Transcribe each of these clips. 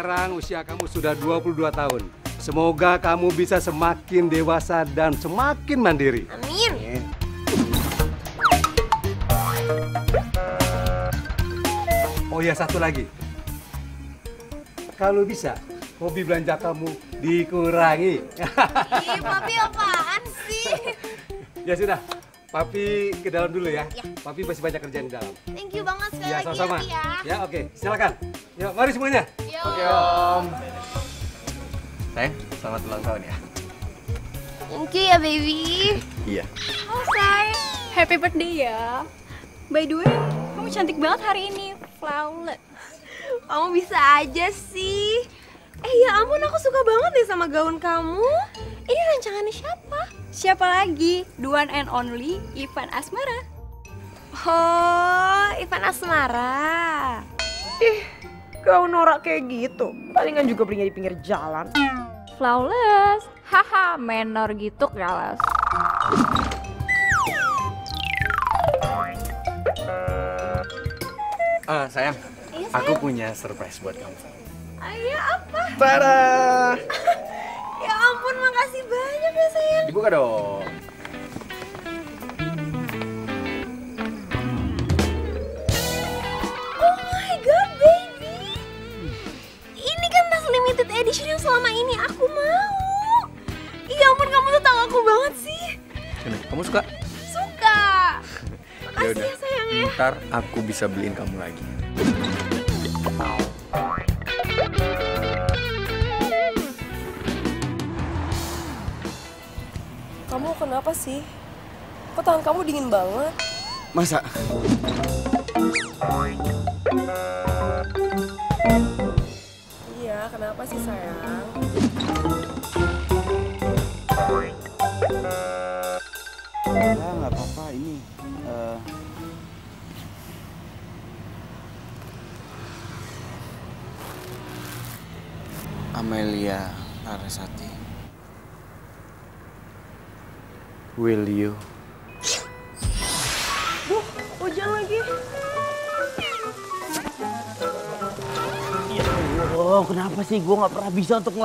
sekarang usia kamu sudah 22 tahun. Semoga kamu bisa semakin dewasa dan semakin mandiri. Amin. Oh ya, satu lagi. Kalau bisa, hobi belanja kamu dikurangi. Ih, Papi apaan sih? Ya sudah, Papi ke dalam dulu ya. Ya. Papi masih banyak kerjaan di dalam. Thank you banget sekali Ya, lagi sama-sama. ya, Pi ya. Ya, oke. Silakan. Yuk, mari semuanya. Yo. Oke Om. Sayang, selamat ulang tahun ya. Thank you ya, baby. Iya. Oh, say. Happy birthday ya. By the way, kamu cantik banget hari ini. Flawless. Kamu bisa aja sih. Ya ampun, aku suka banget deh sama gaun kamu. Ini rancangannya siapa? Siapa lagi? The one and only Ivan Asmara. Oh, Ivan Asmara. Gaun norak kayak gitu, palingan juga belinya di pinggir jalan. Flawless. Haha, menor gitu kelas. Sayang, Iya, aku punya surprise buat kamu. Ayah apa? Tada! Ya ampun, makasih banyak ya sayang. Dibuka dong. Oh my god, baby. Ini kan tas limited edition yang selama ini aku mau. Ya ampun, kamu tuh tahu aku banget sih. Gimana, kamu suka? Suka. Makasih Yaudah, ya sayang ya. ntar aku bisa beliin kamu lagi. Kamu kenapa sih? Kok tangan kamu dingin banget? Masa? Iya, kenapa sih sayang? Ya nggak apa-apa ini. Amelia Larasati. Will you? Hujan lagi. Ya Allah, kenapa sih gue nggak pernah bisa untuk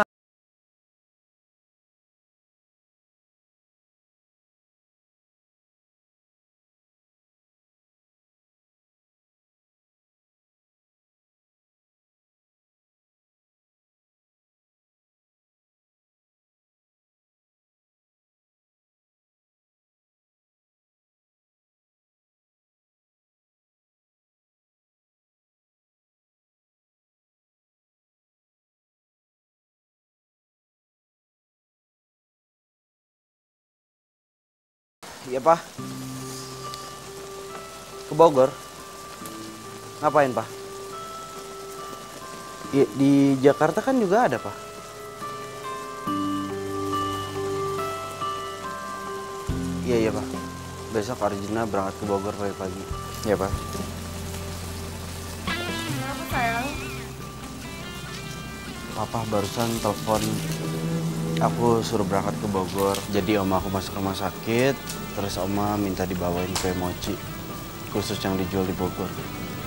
Iya, Pak. Ke Bogor. Ngapain, Pak? Di Jakarta kan juga ada, Pak. Iya, Pak. Besok Arjuna berangkat ke Bogor pagi-pagi. Iya, Pak. Kenapa sayang? Papa barusan telepon. Aku suruh berangkat ke Bogor. Jadi oma aku masuk rumah sakit. Terus oma minta dibawain kue mochi. Khusus yang dijual di Bogor.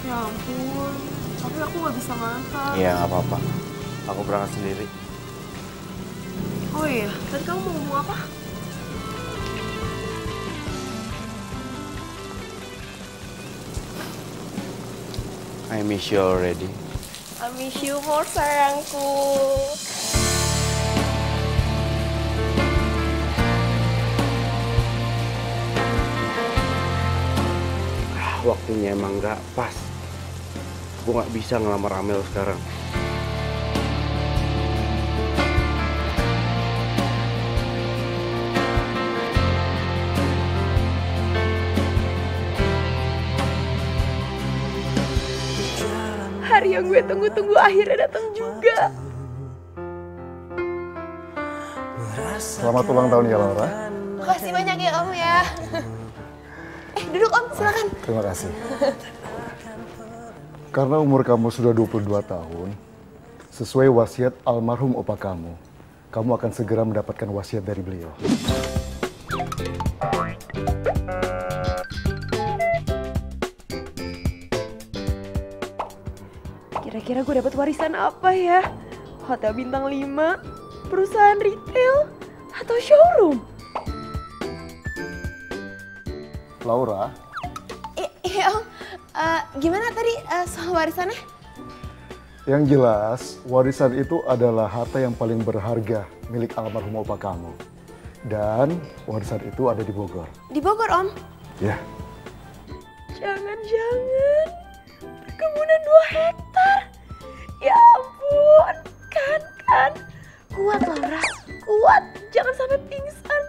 Ya ampun, tapi aku nggak bisa makan. Iya, nggak apa-apa. Aku berangkat sendiri. Oh iya, tadi kamu mau ngomong apa? I miss you already. I miss you more sayangku. Waktunya emang nggak pas. Gue nggak bisa ngelamar Amel sekarang. Hari yang gue tunggu-tunggu akhirnya datang juga. Selamat ulang tahun ya Laura. Makasih banyak ya Om ya. Duduk Om, silakan. Terima kasih. Karena umur kamu sudah 22 tahun, sesuai wasiat almarhum opa kamu akan segera mendapatkan wasiat dari beliau. Kira-kira gue dapat warisan apa ya? Hotel bintang 5, perusahaan retail, atau showroom? Laura, Iya Om, gimana tadi soal warisannya? yang jelas warisan itu adalah harta yang paling berharga milik almarhum opa kamu. Dan warisan itu ada di Bogor. Di Bogor Om? Ya, Jangan-jangan perkebunan 2 hektar. Ya ampun, kan. Kuat Laura, kuat. Jangan sampai pingsan.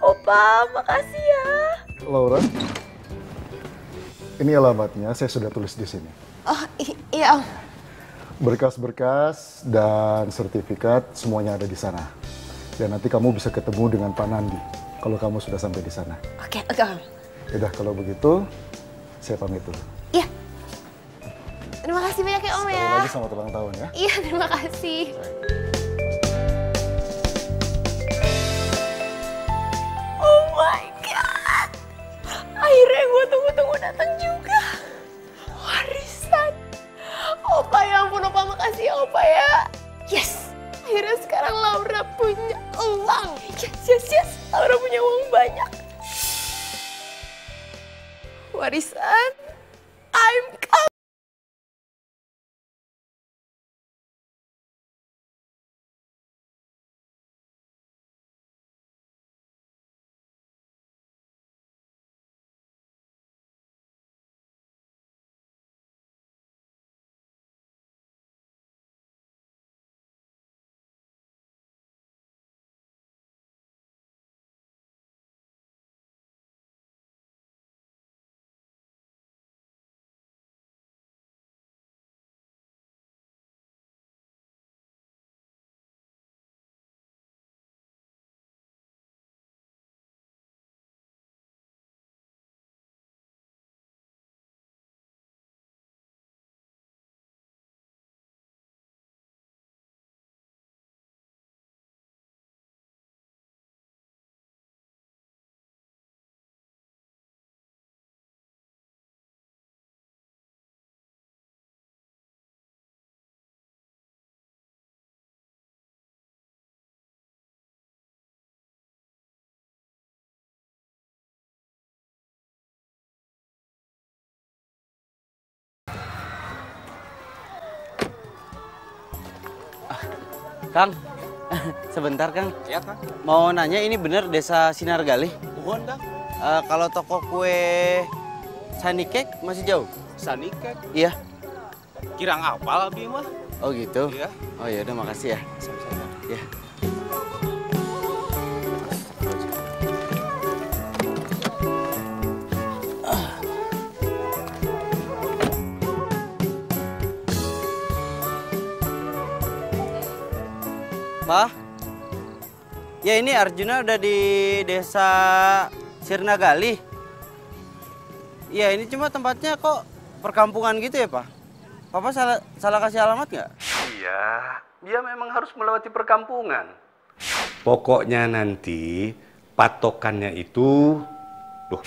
Opa, makasih ya. Laura, ini alamatnya saya sudah tulis di sini. Oh iya Om. Berkas-berkas dan sertifikat semuanya ada di sana. Dan nanti kamu bisa ketemu dengan Pak Nandi kalau kamu sudah sampai di sana. Oke Om. Yaudah, kalau begitu saya pamit dulu. Iya. Terima kasih banyak ya Om Sekali ya. lagi selamat ulang tahun ya. Iya, terima kasih. Oh my God. Akhirnya gue tunggu-tunggu datang juga. Warisan. Opa ya ampun, Opa makasih ya Opa ya. Yes. Akhirnya sekarang Laura punya uang. Yes. Laura punya uang banyak. Warisan. I'm coming. Kang, sebentar Kang. Ya, Kang. Mau nanya, ini bener desa Sinargali? Bukan, Kang. Kalau toko kue Sunny Cake masih jauh? Sunny Cake. Iya. Kirang apal abi mah. Oh gitu? Iya. Oh ya udah, makasih ya. Sama-sama. Ya. Pak, ya ini Arjuna udah di desa Sirnagali. Ya ini cuma tempatnya kok perkampungan gitu ya Pak? Papa salah kasih alamat nggak? Iya, dia memang harus melewati perkampungan. Pokoknya nanti patokannya itu... Loh.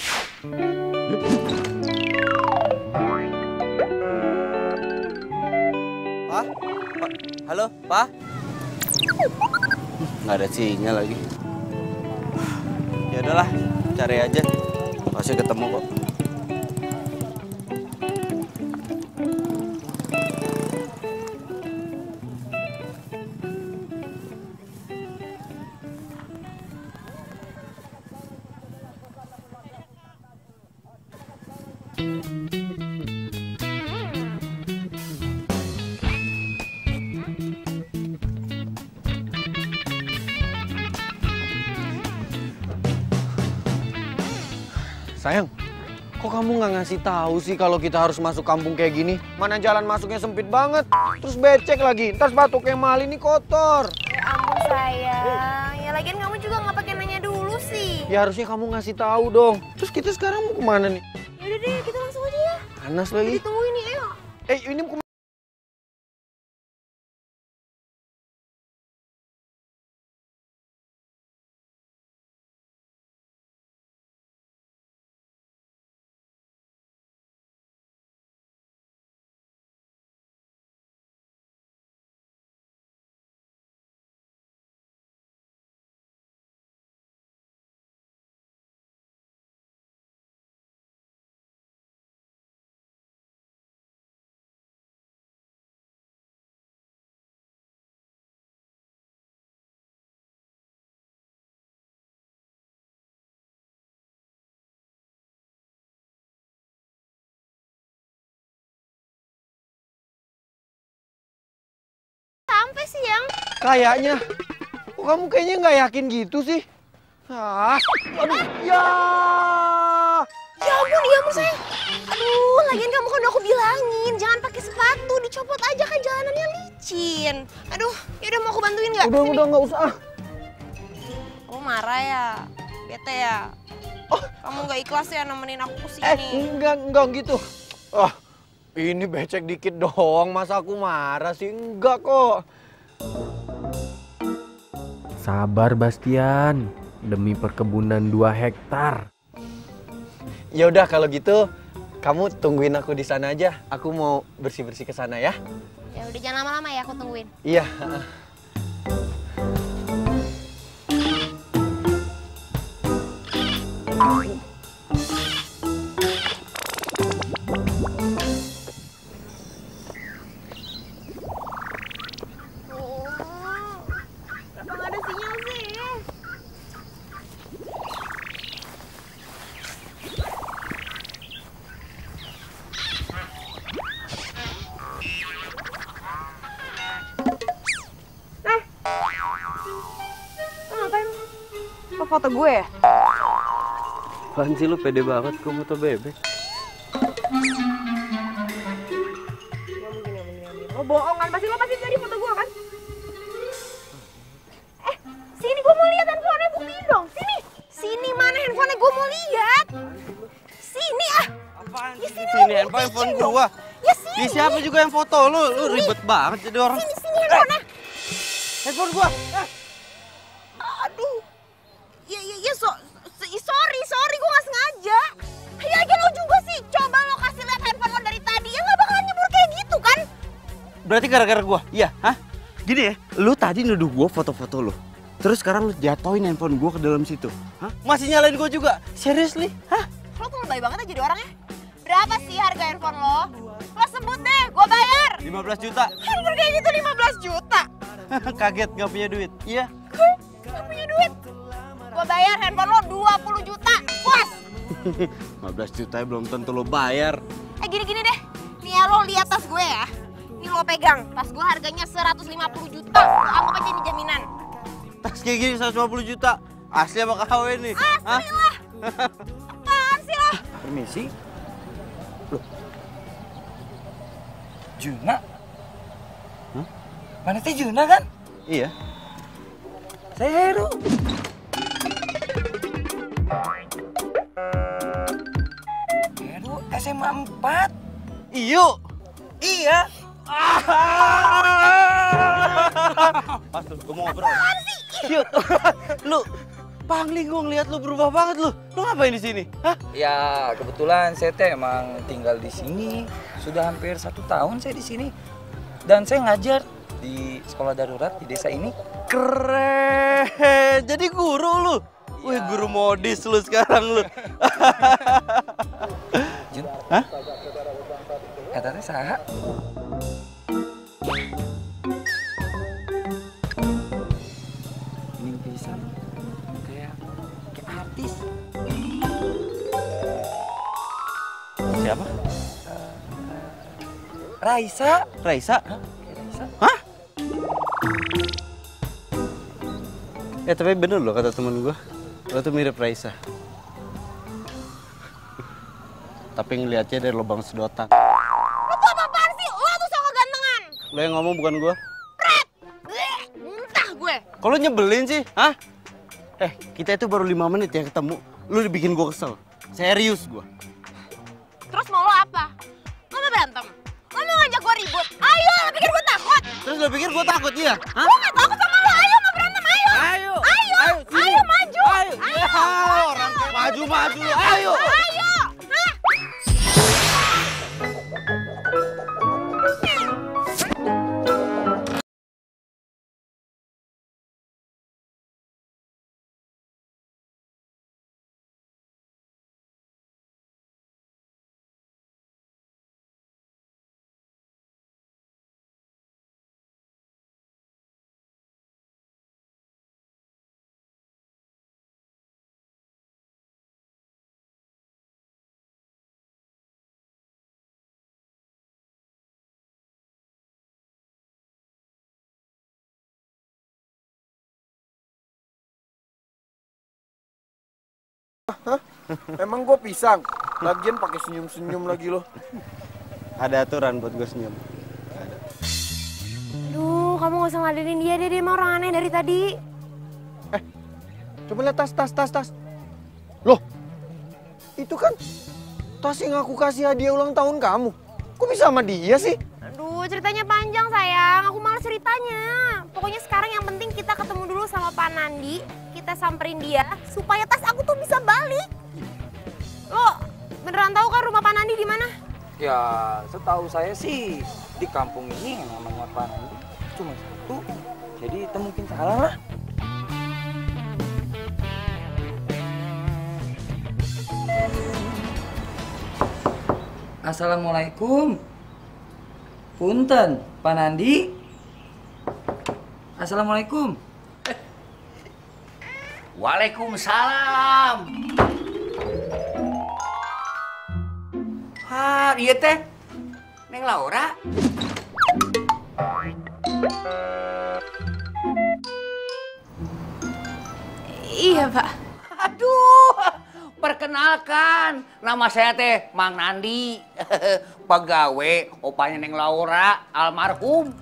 Pak? Halo, Pak? Nggak ada sinyal lagi. Ya udahlah, cari aja. Pasti ketemu kok. Sayang, kok kamu nggak ngasih tahu sih kalau kita harus masuk kampung kayak gini? Mana jalan masuknya sempit banget, terus becek lagi. Ntar sepatu Kemal ini kotor. Ya ampun sayang, ya lagian kamu juga nggak pakai nanya dulu sih. Ya harusnya kamu ngasih tahu dong. Terus kita sekarang mau kemana nih? Yaudah deh, kita langsung aja ya. Panas lagi. Ditungguin nih, ayo. Ini mau sih, Yang? Kayaknya. Kok kamu kayaknya nggak yakin gitu sih? Ah, aduh, ya. Ya ampun sayang. Aduh, lagian kamu kan udah aku bilangin, jangan pakai sepatu, dicopot aja kan jalanannya licin. Aduh, yaudah mau aku bantuin nggak? Udah nggak usah. Kamu marah ya? Bete ya? Kamu nggak ikhlas ya nemenin aku kesini? Enggak gitu. Oh, ini becek dikit doang, masa aku marah sih? Enggak kok. Sabar Bastian, demi perkebunan 2 hektar. Ya udah kalau gitu, kamu tungguin aku di sana aja. Aku mau bersih-bersih ke sana ya. Ya udah jangan lama-lama ya, aku tungguin. Iya. Kenapa nggak ada sinyal sih? Ngapain? Lo foto gue ya? Apaan sih lu pede banget kok foto bebek? Lo bohong kan? Lo pasti jadi foto gue kan? Sini gue mau lihat handphonenya, buktiin dong. Sini mana handphonenya, gue mau lihat. Sini ah. Apaan Ya, sih? sini Sini handphone buktiin gua. Ya sini. Ini siapa juga yang foto lu? Lu ribet banget jadi orang. Sini handphonenya. Handphone gua. Aduh. Ya sorry gue gak sengaja. Ya lagi lo juga sih. Coba lo kasih lihat handphone lo dari tadi. Ya gak bakalan nyebur kayak gitu kan? Berarti gara-gara gua? Iya, hah? Gini ya, lu tadi nuduh gua foto-foto lu. Terus sekarang lu jatoin handphone gua ke dalam situ. Hah? Masih nyalain gua juga? Seriously? Hah? Lo tuh lebay banget aja jadi orangnya. Berapa sih harga handphone lo? Lo sebut deh, gue bayar. 15 juta. Handphone kayak gitu 15 juta. Kaget gak punya duit. Iya. Gak punya duit. Gue bayar handphone lo 20 juta. Puas. 15 juta belum tentu lo bayar. Gini deh. Nih ya, lo lihat tas gue ya. Nih lo pegang. Tas gue harganya 150 juta. Lo anggap aja ini jaminan. Tas kayak gini 150 juta. Asli apa KW nih? Asli lah. Apaan sih lo? Permisi. Loh. Juna? Hah? Mana teh Juna kan? Iya. Saya Heru. Heru SMA 4. Iyo. Iya. Aduh, gue mau ngobrol. Iyo. Lu, Pangling gue ngeliat lu berubah banget lu. Lu ngapain di sini? Hah? Ya kebetulan saya teh emang tinggal di sini sudah hampir 1 tahun saya di sini dan saya ngajar di sekolah darurat di desa ini. Keren. Jadi guru lu. Wih, guru modis lu sekarang lu. Jun, Hah? kata teh saha? Ini pisan kayak artis. Siapa? Raisa. Raisa? Raisa. Hah? Tapi bener loh kata temen gue. Lo tuh mirip Raisa. Tapi ngeliatnya dari lubang sedotan. Lo tuh apa-apaan sih? Lo tuh sok kegantengan. Lo yang ngomong bukan gue. Bleh, muntah gue. Kok lo nyebelin sih? Hah? Kita itu baru 5 menit ya ketemu. Lo udah bikin gue kesel. Serius gue. Terus mau lo apa? Lo mau berantem? Lo mau ngajak gue ribut? Ayo, lo pikir gue takut? Terus lo pikir gue takut iya? Hah? Gue gak takut sama lo, ayo mau berantem, ayo! Ayo! Ayo, sini. maju! Ayo! Orang maju-maju. Ayo! Ayo! Hah? Emang gue pisang? Lagian pakai senyum-senyum lagi lo. Ada aturan buat gue senyum. Aduh, kamu gak usah ngeladenin dia deh, dia emang orang aneh dari tadi. Coba lihat tas. Loh, itu kan tas yang aku kasih hadiah ulang tahun kamu. Kok bisa sama dia sih? Aduh, ceritanya panjang sayang, aku malas ceritanya. Pokoknya sekarang yang penting kita ketemu dulu sama Pak Nandi, kita samperin dia supaya tas aku tuh bisa balik. Lo beneran tahu kan rumah Pak Nandi di mana? Ya, setahu saya sih di kampung ini yang namanya Pak Nandi cuma satu. Jadi itu mungkin salah lah. Assalamualaikum. Punten, Pak Nandi. Assalamualaikum. Waalaikumsalam. Iya teh. Neng Laura. Iya, Pak. Aduh, perkenalkan, nama saya teh Mang Nandi, pegawai opanya Neng Laura, almarhum.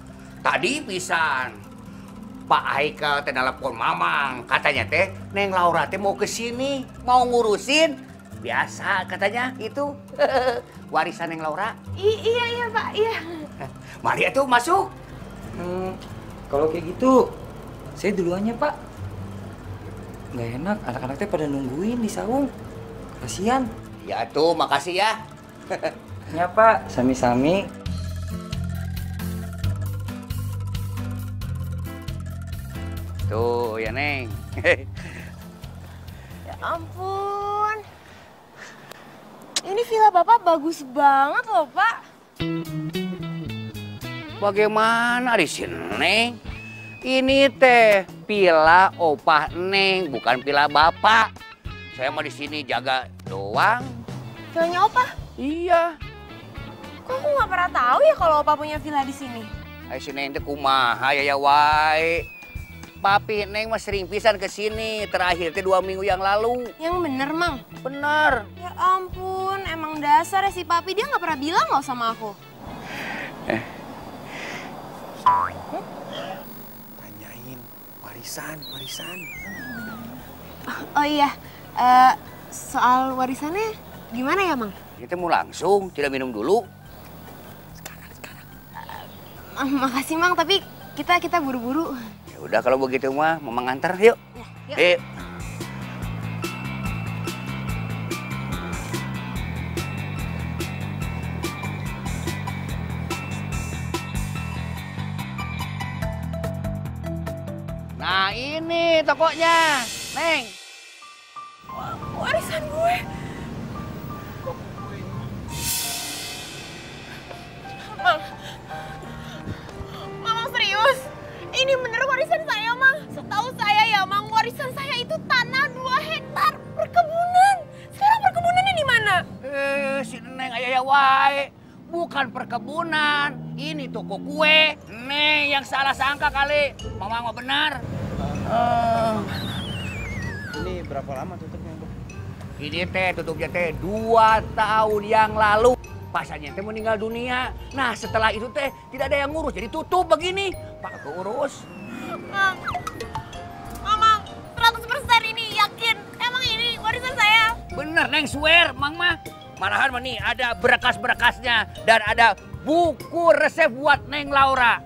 Tadi pisan, Pak Haikal teh nelpon Mamang, katanya teh Neng Laura teh mau kesini, mau ngurusin, biasa katanya itu, warisan Neng Laura. Iya, Pak, iya. Mari atuh masuk. Kalau kayak gitu, saya duluannya Pak. Nggak enak, anak-anak teh pada nungguin di saung. Kasian. Ya tuh, makasih ya. Ya Pak, sami-sami. Tuh ya Neng. Ya ampun. Ini villa Bapak bagus banget loh, Pak. Bagaimana di sini Neng? Ini teh pila opah Neng, bukan pila Bapak. Saya mah di sini jaga doang. Villanya Opa? Iya. Kok aku nggak pernah tahu ya kalau Opa punya villa di sini? Ayo si Neng teh kumaha ya wae. Papi Neng mah sering pisan ke sini, terakhir teh 2 minggu yang lalu. Yang bener, Mang? Bener. Ya ampun, emang dasar ya si Papi, dia nggak pernah bilang loh sama aku. Tanyain, warisan. Oh iya, soal warisannya gimana ya, Mang? Kita mau langsung, tidak minum dulu. Makasih, Mang, tapi kita buru-buru. Ya udah kalau begitu mah, Mamang antar yuk. Ya, yuk. Nah ini tokonya, Neng. Warisan gue. Mang serius? Ini bener warisan saya, Mang. Setahu saya ya, Mang, warisan saya itu tanah 2 hektar perkebunan. Sekarang perkebunannya di mana? Si Neng ayah wae. Bukan perkebunan, ini toko kue. Neng yang salah sangka kali. Mamang mah benar. Ini berapa lama tutupnya, Bang? Ini teh tutupnya teh 2 tahun yang lalu. Pasannya teh meninggal dunia. Nah setelah itu teh tidak ada yang ngurus, jadi tutup begini. Pak keurus. Mang, Mamang, 100% ini yakin. Emang ini warisan saya? Bener Neng, swear, Mang mah. Malahan nih ada berkas-berkasnya dan ada buku resep buat Neng Laura.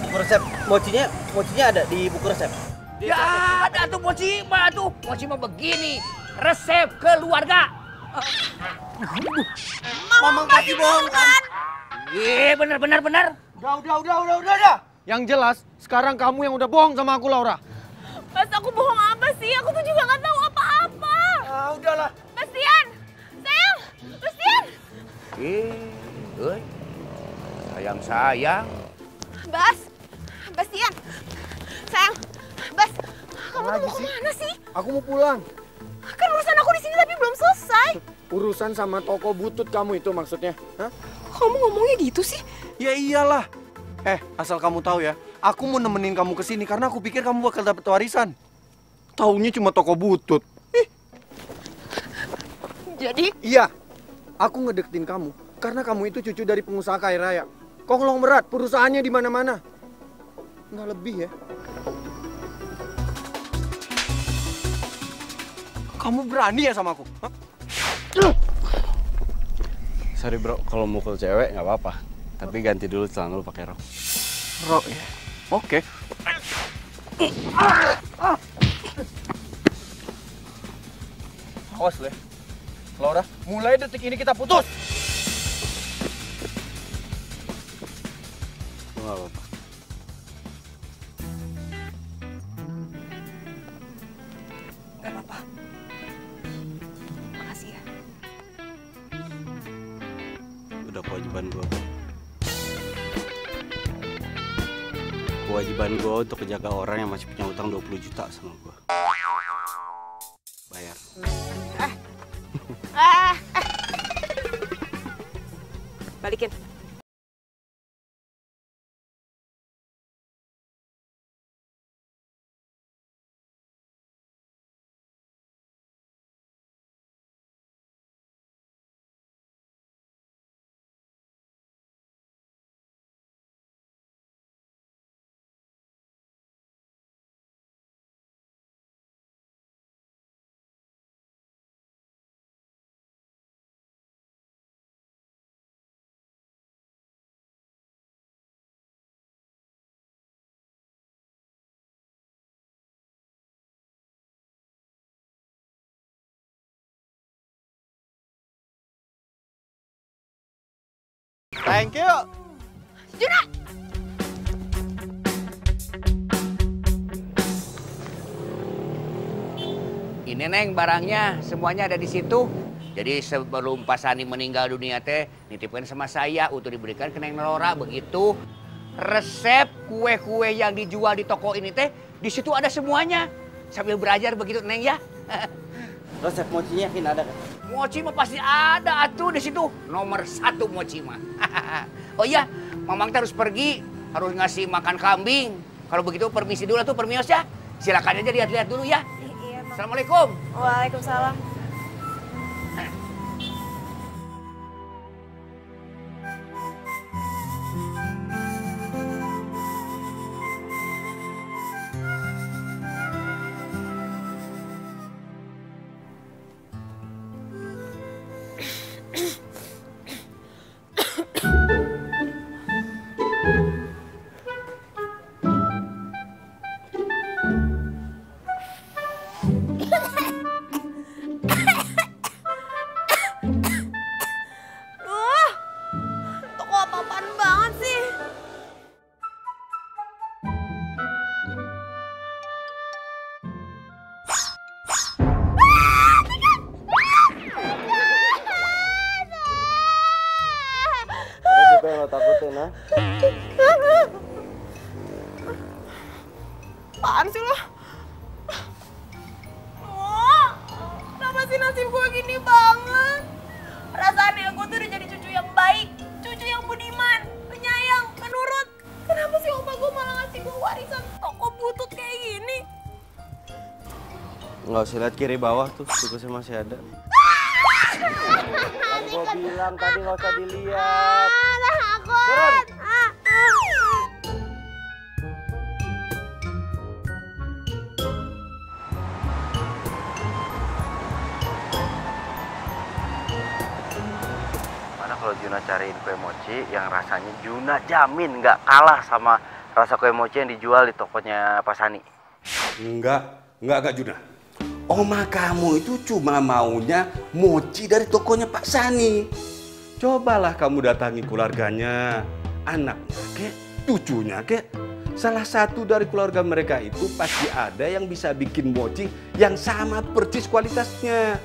Buku resep, mochinya ada di buku resep. Ya ada tuh mochi mah begini, resep keluarga. Mamang pasti bohong kan? Iya bener. Udah. Yang jelas, sekarang kamu yang udah bohong sama aku, Laura. Mas, aku bohong apa sih? Aku tuh juga nggak tahu apa-apa. Ah, udahlah. Bastian, sayang, Bastian. Sayang. Bastian, sayang, Bas, kamu tuh mau kemana sih? Aku mau pulang. Kan urusan aku di sini tapi belum selesai. Urusan sama toko butut kamu itu maksudnya? Hah? Kamu ngomongnya gitu sih? Ya iyalah. Asal kamu tahu ya, aku mau nemenin kamu ke sini karena aku pikir kamu bakal dapet warisan. Taunya cuma toko butut. Jadi? Iya, aku ngedeketin kamu karena kamu itu cucu dari pengusaha kaya raya. Konglomerat, perusahaannya di mana-mana. Nggak lebih ya. Kamu berani ya sama aku? Hah? Sorry bro, kalau mukul cewek nggak apa-apa. Tapi ganti dulu celana lu pakai rok. Rok ya? Oke. Awas Le. Laura, mulai detik ini kita putus. Nggak apa-apa. Gak apa-apa. Makasih ya. Udah kewajiban gue. Kewajiban gue untuk menjaga orang yang masih punya utang 20 juta sama gue. Bayar. Balikin. Thank you. Juna! Ini Neng barangnya, semuanya ada di situ. Jadi sebelum Pak Sani meninggal dunia teh, nitipkan sama saya untuk diberikan ke Neng Laura begitu. Resep kue-kue yang dijual di toko ini teh, di situ ada semuanya. Sambil belajar begitu Neng ya. Resep mochinya yakin ada kan? Mochi mah pasti ada atuh di situ. Nomor 1 mochi mah. Oh iya, Mamang harus pergi, harus ngasih makan kambing. Kalau begitu permisi dulu tuh permios ya. Silakan aja lihat-lihat dulu ya. Iya, Mak. Assalamualaikum. Waalaikumsalam. Duh, toko apa-apaan banget sih? Ada juga yang lo takutin, ha? Apaan sih lo? Oh, kenapa sih nasib gue gini banget? Perasaan aku tuh udah jadi cucu yang baik, cucu yang budiman, penyayang, penurut. Kenapa sih opa gue malah ngasih gue warisan toko butut kayak gini? Nggak usah lihat kiri bawah tuh, tikusnya masih ada. Kan gue bilang tadi nggak usah dilihat. Takut. Mana kalau Juna cariin kue mochi yang rasanya Juna jamin nggak kalah sama rasa kue mochi yang dijual di tokonya Pak Sani. Enggak Juna. Oma kamu itu cuma maunya mochi dari tokonya Pak Sani. Cobalah kamu datangi keluarganya, anaknya kek, cucunya kek. Salah satu dari keluarga mereka itu pasti ada yang bisa bikin mochi yang sama persis kualitasnya.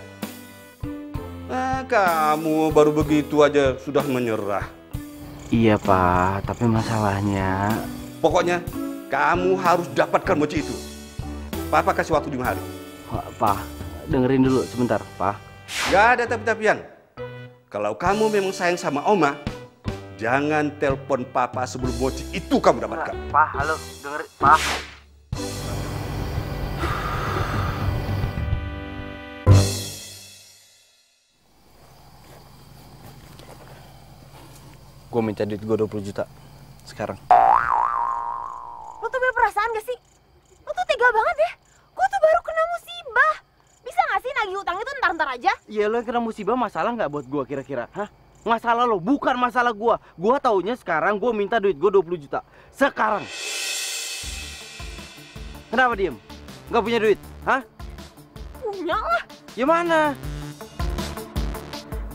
Nah, kamu baru begitu aja sudah menyerah. Iya Pak, tapi masalahnya... Pokoknya kamu harus dapatkan mochi itu. Papa kasih waktu 5 hari. Pak, dengerin dulu sebentar, Pak. Gak ada tapi-tapian. Kalau kamu memang sayang sama Oma, jangan telepon Papa sebelum mochi itu kamu dapatkan. Pak, halo, dengerin, Pak. Gue minta duit gue 20 juta. Sekarang. Lo tuh berperasaan gak sih? Lo tuh tega banget ya. Gue tuh baru kena musibah. Bisa gak sih nagih utang itu ntar-ntar aja? Iya, lo yang kena musibah masalah nggak buat gue kira-kira? Hah? Masalah lo, bukan masalah gue. Gue taunya sekarang gue minta duit gue 20 juta. Sekarang. Kenapa diem? Nggak punya duit? Hah? Punya lah. Ya mana?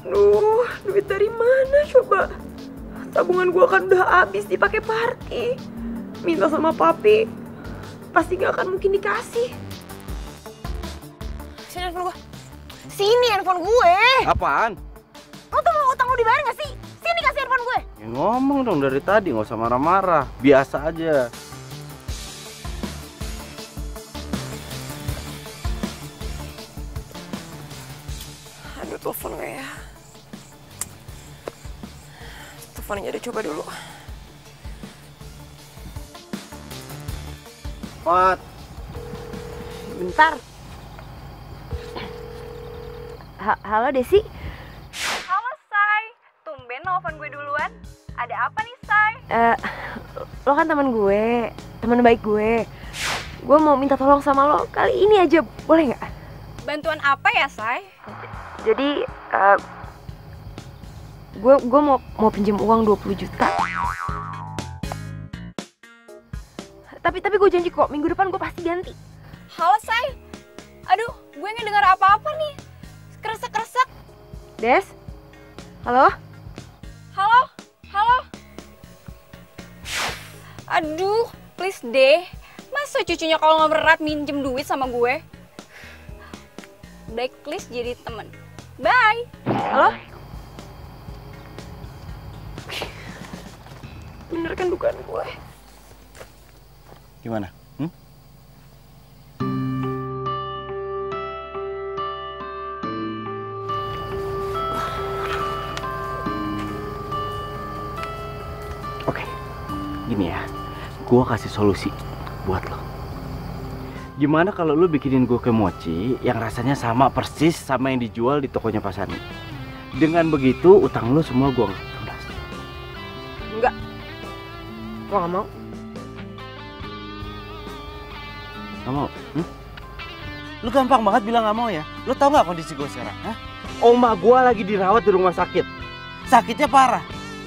Duh, duit dari mana coba? Tabungan gua kan udah habis dipakai party. Minta sama papi, pasti gak akan mungkin dikasih. Sini handphone gue. Sini handphone gue. Apaan? Lo tuh mau utang lo dibayar gak sih? Sini kasih handphone gue. Ya ngomong dong dari tadi, nggak usah marah-marah. Biasa aja. Aduh, telepon gak ya? Teleponin jadi coba dulu. Mat. Bentar. Halo Desi. Halo Say, tumben nelfon gue duluan. Ada apa nih Say? Lo kan teman gue, teman baik gue. Gue mau minta tolong sama lo kali ini aja, boleh nggak? Bantuan apa ya Say? Jadi gue mau pinjam uang 20 juta. Tapi gue janji kok minggu depan gue pasti ganti. Halo Say, aduh gue nggak dengar apa-apa nih. Kresek-kresek. Des, halo? Halo, halo. Aduh, please deh. Masa cucunya kalau nggak berat minjem duit sama gue? Blacklist jadi temen. Bye. Halo? Bener kan dugaan gue? Gimana? Oke, gini ya, gue kasih solusi buat lo. Gimana kalau lo bikinin gue kue mochi yang rasanya sama persis sama yang dijual di tokonya Pak Sani? Dengan begitu utang lo semua gue lunas. Enggak, gue gak mau. Gak mau? Lu gampang banget bilang gak mau ya? Lu tau gak kondisi gue sekarang? Hah? Oma gue lagi dirawat di rumah sakit. Sakitnya parah.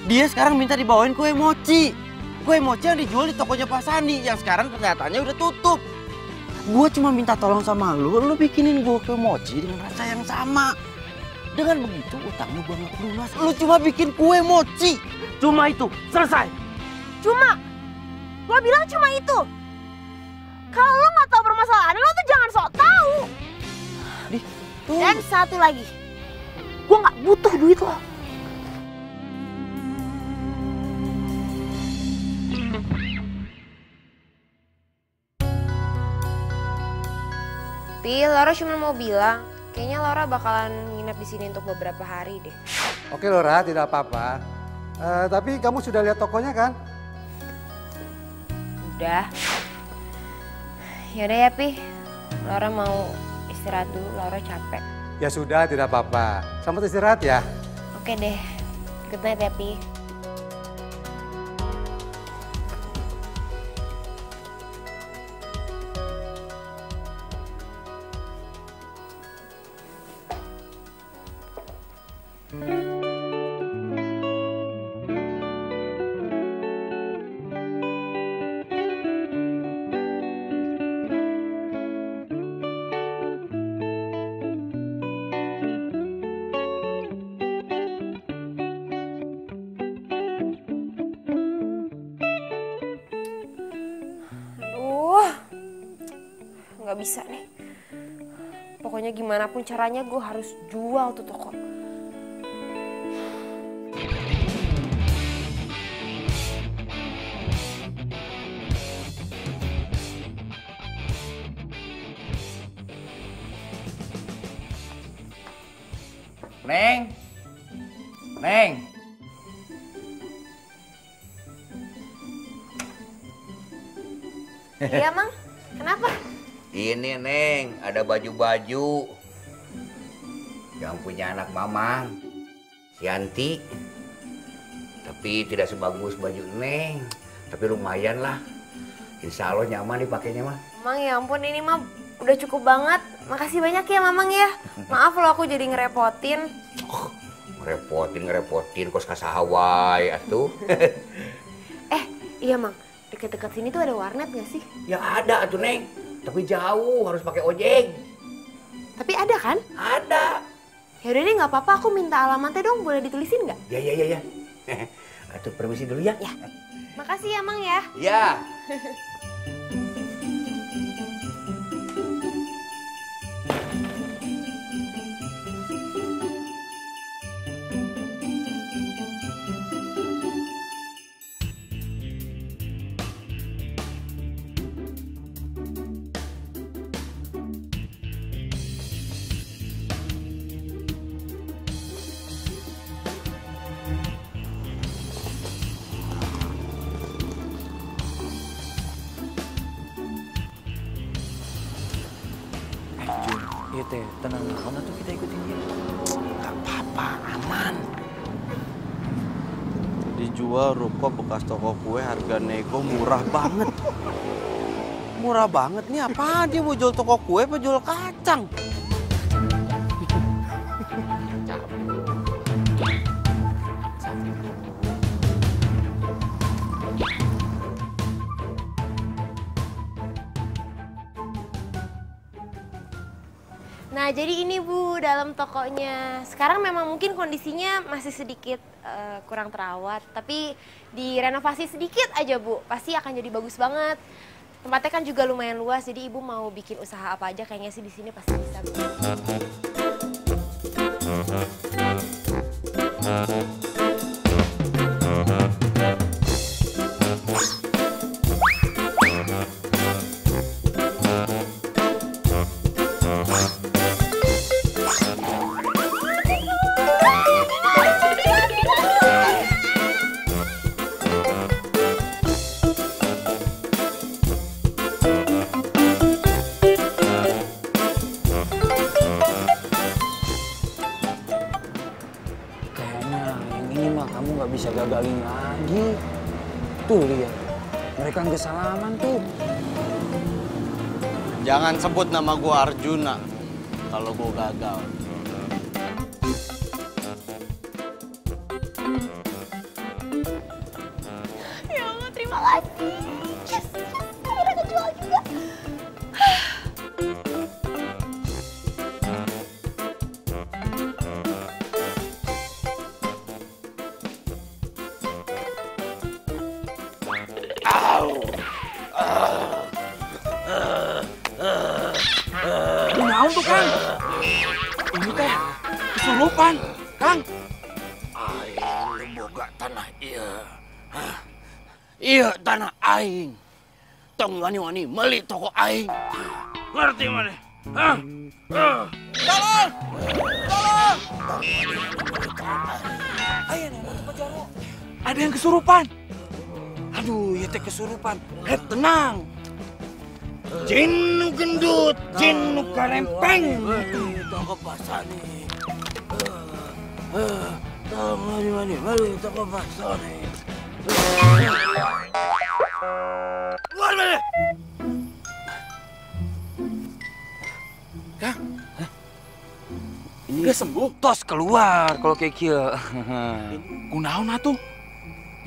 Dia sekarang minta dibawain kue mochi. Kue mochi yang dijual di tokonya Pak Sani yang sekarang kelihatannya udah tutup. Gue cuma minta tolong sama lu bikinin gue kue mochi dengan rasa yang sama. Dengan begitu utang lu gue gak lunas. Lu cuma bikin kue mochi. Cuma itu, selesai. Cuma? Lo bilang cuma itu? Kalau lo gak tahu permasalahan lo tuh jangan sok tahu. Dan satu lagi, gue gak butuh duit lo. Pi, Laura cuma mau bilang, kayaknya Laura bakalan nginep di sini untuk beberapa hari deh. Oke Laura, tidak apa-apa. Tapi kamu sudah lihat tokonya kan? Udah. Yaudah ya Pi, Laura mau istirahat dulu, Laura capek. Ya sudah, tidak apa-apa. Selamat istirahat ya. Oke deh, good night ya Pi. Gak bisa nih. Pokoknya gimana pun caranya gue harus jual tuh toko. Neng. Neng. Iya Mang, kenapa? Ini Neng, ada baju-baju yang punya anak Mamang, Yanti. Tapi tidak sebagus baju Neng. Tapi lumayan lah. Insya Allah nyaman dipakainya mah. Mang ya ampun, ini mah udah cukup banget. Makasih banyak ya Mamang ya. Maaf loh aku jadi ngerepotin. Ngerepotin kos kasahawai atuh. Iya Mang, deket-deket sini tuh ada warnet gak sih? Ya ada atuh Neng, tapi jauh harus pakai ojek. Tapi ada kan? Ada. Yaudah deh nggak apa-apa, aku minta alamatnya dong, boleh ditulisin nggak? Ya. Atuh permisi dulu ya. Ya. Makasih ya Mang ya. Ya. Iya teh, tenang banget tuh kita ikutin dia. Gak apa-apa, aman. Dijual ruko bekas toko kue harga nego murah banget. Murah banget nih, apa dia mau jual toko kue apa jual kacang? Nah jadi ini Bu dalam tokonya. Sekarang memang mungkin kondisinya masih sedikit kurang terawat. Tapi direnovasi sedikit aja Bu, pasti akan jadi bagus banget. Tempatnya kan juga lumayan luas, jadi Ibu mau bikin usaha apa aja kayaknya sih di sini pasti bisa. Kamu nggak bisa gagalin lagi. Tuh lihat, mereka nggak salaman tuh. Jangan sebut nama gua Arjuna kalau gua gagal. Ya Allah, terima kasih. Yes, akhirnya kejual juga. Naon tuh Kang? Ini teh kesurupan, Kang. Aing boga tanah ieu. Ieu tanah aing. Tong wani-wani meuli toko aing. Ngerti maneh? Hah? Tolong! Tolong! Ayo nih, mau jaro. Ada yang kesurupan. Aduh, ya teh kesurupan. Tenang. Jin nu gendut, jin nu karempeng. Toko pasani. Tong wani-wani meuli toko pasani. Keluar mana? Kang, ini udah sembuh. Tos keluar kalau kayak kieu. Kunaon atuh?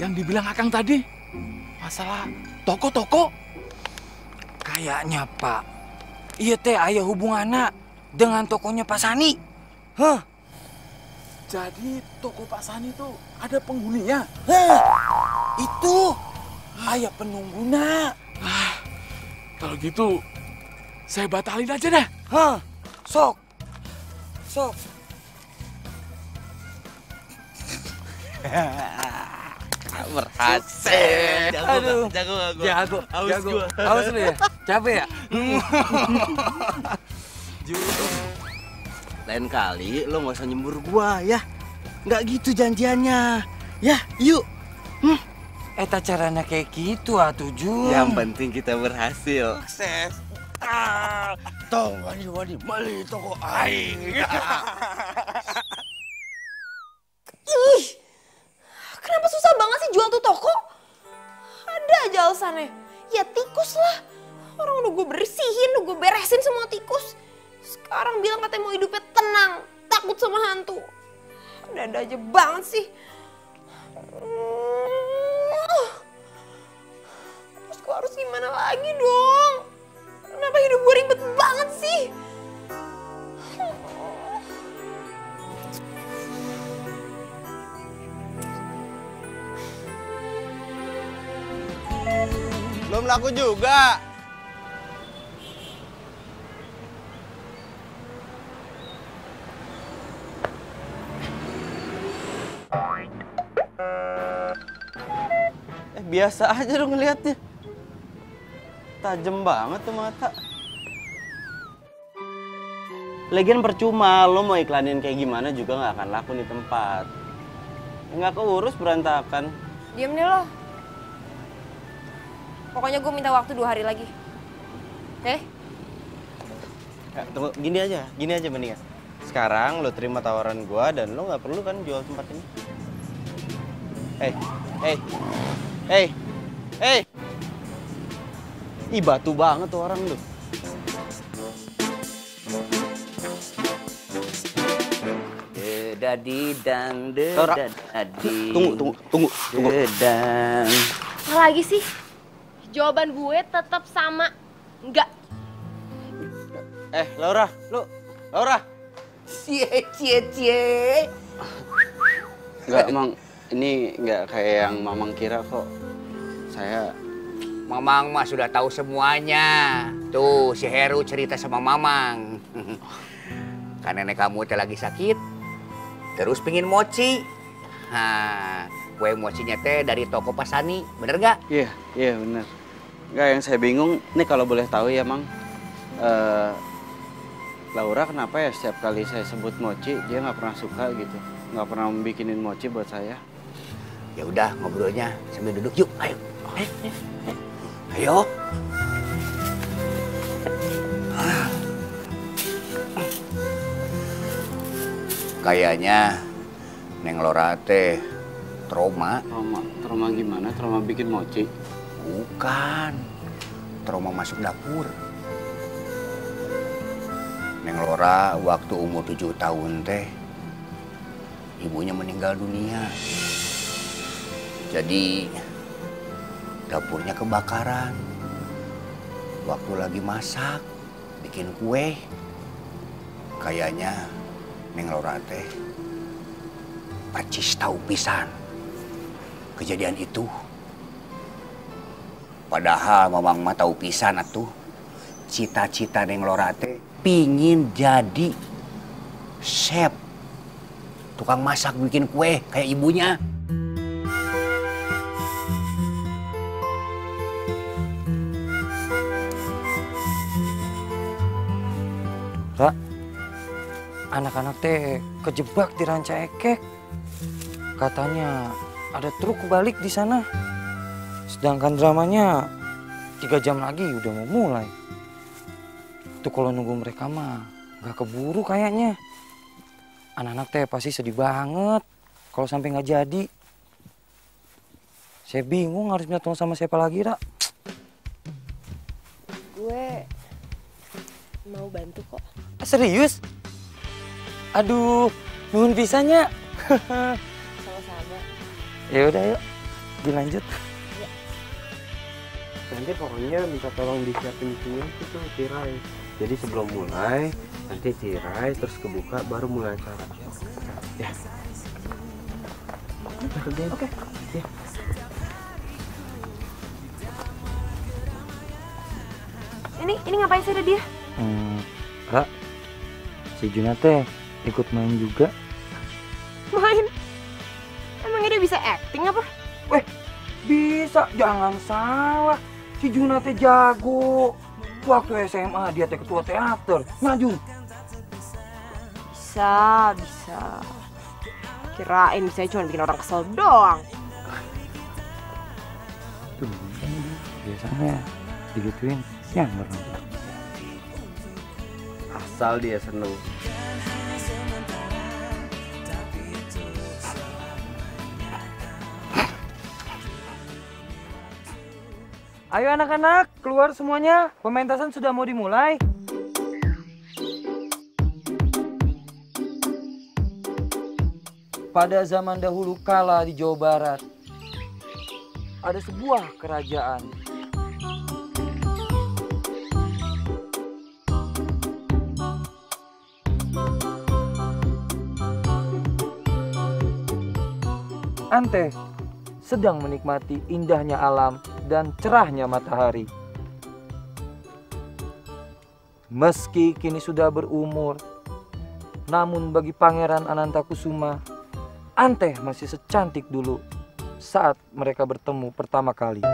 Yang dibilang Akang tadi? Masalah toko-toko? Kayaknya Pak, iya teh aya hubunganna dengan tokonya Pak Sani. Hah? Jadi toko Pak Sani itu ada penghuninya? Itu aya penungguna. Kalau gitu, saya batalin aja dah. Hah? Sok. Berhasil. Aduh. Jago. Haus lu ya? Capek ya? Lain kali lo nggak usah nyembur gua ya. Nggak gitu janjiannya. Ya, yuk. Eta caranya kayak gitu atuh Jun. Yang penting kita berhasil. Sukses. Tong wani-wani meuli toko aing. Ih, kenapa susah toko. Ada aja alasannya. Ya tikus lah. Orang udah gue bersihin, udah gue beresin semua tikus. Sekarang bilang katanya mau hidupnya tenang, takut sama hantu. Ada aja banget sih. Terus gue harus gimana lagi dong? Kenapa hidup gue ribet banget sih? Belum laku juga. Biasa aja dong ngeliatnya. Tajam banget tuh mata. Lagian percuma, lo mau iklanin kayak gimana juga nggak akan laku di tempat. Nggak keurus, berantakan. Diam deh lo. Pokoknya gue minta waktu 2 hari lagi. Oke? Ya, tunggu, gini aja mendingan. Sekarang lo terima tawaran gua dan lo nggak perlu kan jual tempat ini. Hei. Ih, batu banget tuh orang lu. Dadi dang dadi. Tunggu. Dedang. Apa lagi sih? Jawaban gue tetap sama. Enggak. Laura. Cie. Enggak, Mang. Ini nggak kayak yang Mamang kira kok. Mamang mah sudah tahu semuanya. Tuh, si Heru cerita sama Mamang. Kan nenek kamu teh lagi sakit, terus pingin mochi. Nah, kue mochinya teh dari toko Pasani, bener gak? Iya bener. Nggak, yang saya bingung, nih kalau boleh tahu ya, Mang. Laura kenapa ya setiap kali saya sebut mochi, dia nggak pernah suka gitu. Nggak pernah membikinin mochi buat saya. Ya udah, ngobrolnya sambil duduk yuk, ayo. Ayo. Kayaknya Neng Laura teh trauma. Trauma gimana? Trauma bikin mochi? Bukan. Trauma masuk dapur. Neng Laura waktu umur 7 tahun teh ibunya meninggal dunia. Jadi dapurnya kebakaran. Waktu lagi masak, bikin kue. Kayaknya Neng Laura teh percis tahu pisan kejadian itu. Padahal Mamang mah tahu pisan atuh. Cita-cita Neng Laura teh pingin jadi chef. Tukang masak bikin kue kayak ibunya. Ra, anak-anak teh kejebak di Ranca Ekek. Katanya ada truk kebalik di sana. Sedangkan dramanya 3 jam lagi udah mau mulai. Tuh kalau nunggu mereka mah nggak keburu kayaknya. Anak-anak teh pasti sedih banget kalau sampai nggak jadi. Saya bingung harus minta tolong sama siapa lagi, Ra. Gue mau bantu kok. Serius? Aduh, nuhun pisahnya. Sama-sama. Ya udah yuk, dilanjut. Ya. Nanti pokoknya minta tolong disiapin sini itu tirai. Jadi sebelum mulai, nanti tirai terus kebuka baru mulai acara. Ya. Oke. Ya. Ini ngapain sih ada dia? Kak, si Juna teh ikut main juga. Main? Emangnya dia bisa acting apa? Bisa, jangan salah. Si Juna teh jago. Waktu SMA dia teh ketua teater. Maju. Bisa. Kirain bisa cuma bikin orang kesel doang. Tuh, biasanya digituin nyamber. Asal dia seneng. Ayo anak-anak, keluar semuanya. Pementasan sudah mau dimulai. Pada zaman dahulu kala di Jawa Barat, ada sebuah kerajaan. Ante sedang menikmati indahnya alam dan cerahnya matahari. Meski kini sudah berumur, namun bagi Pangeran Anantakusuma, Ante masih secantik dulu saat mereka bertemu pertama kali.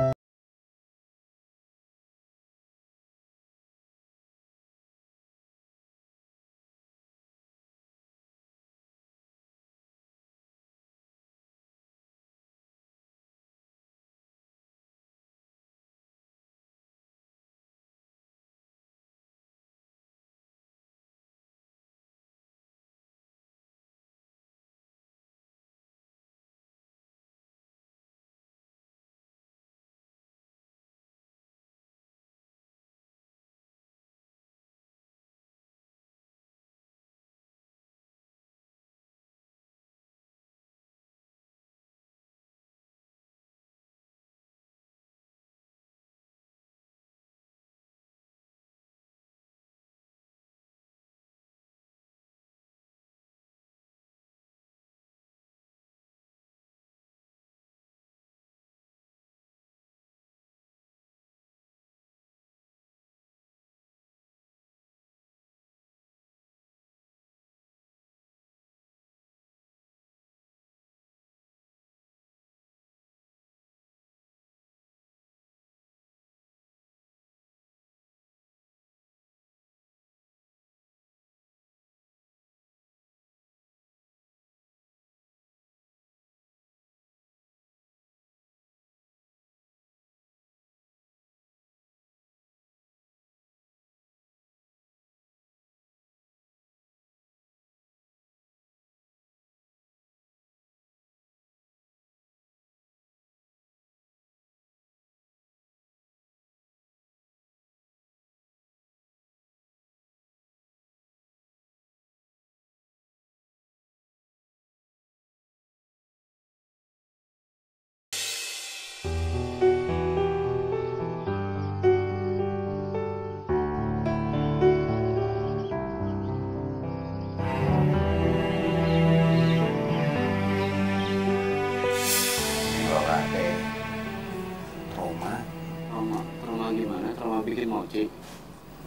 bikin mochi?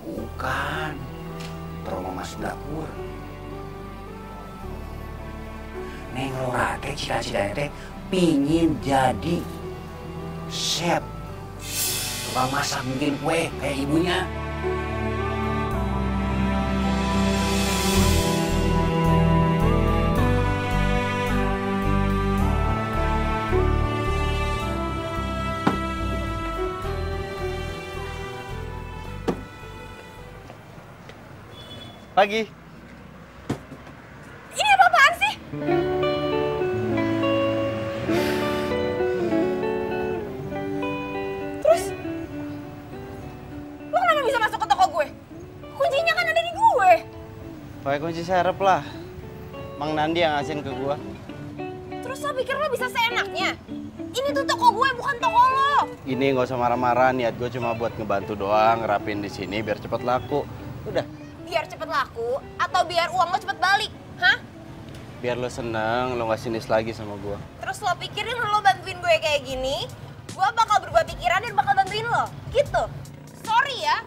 Bukan. Trauma masuk dapur. Neng Lora teh cita-citanya teh pingin jadi chef. Tukang masak bikin kue kayak ibunya. Pagi. Ini apa-apaan sih? Terus, lo kenapa bisa masuk ke toko gue? Kuncinya kan ada di gue. Pakai kunci serep lah. Mang Nandi yang ngasihin ke gua. Terus lo pikir lo bisa seenaknya? Ini tuh toko gue, bukan toko lo. Ini nggak usah marah-marah, niat gue cuma buat ngebantu doang, ngerapin di sini biar cepet laku. Udah. Biar cepet laku atau biar uang lo cepet balik? Hah? Biar lo seneng, lo nggak sinis lagi sama gua. Terus lo pikirin lo bantuin gue kayak gini, gue bakal berubah pikiran dan bakal bantuin lo? Gitu? Sorry ya,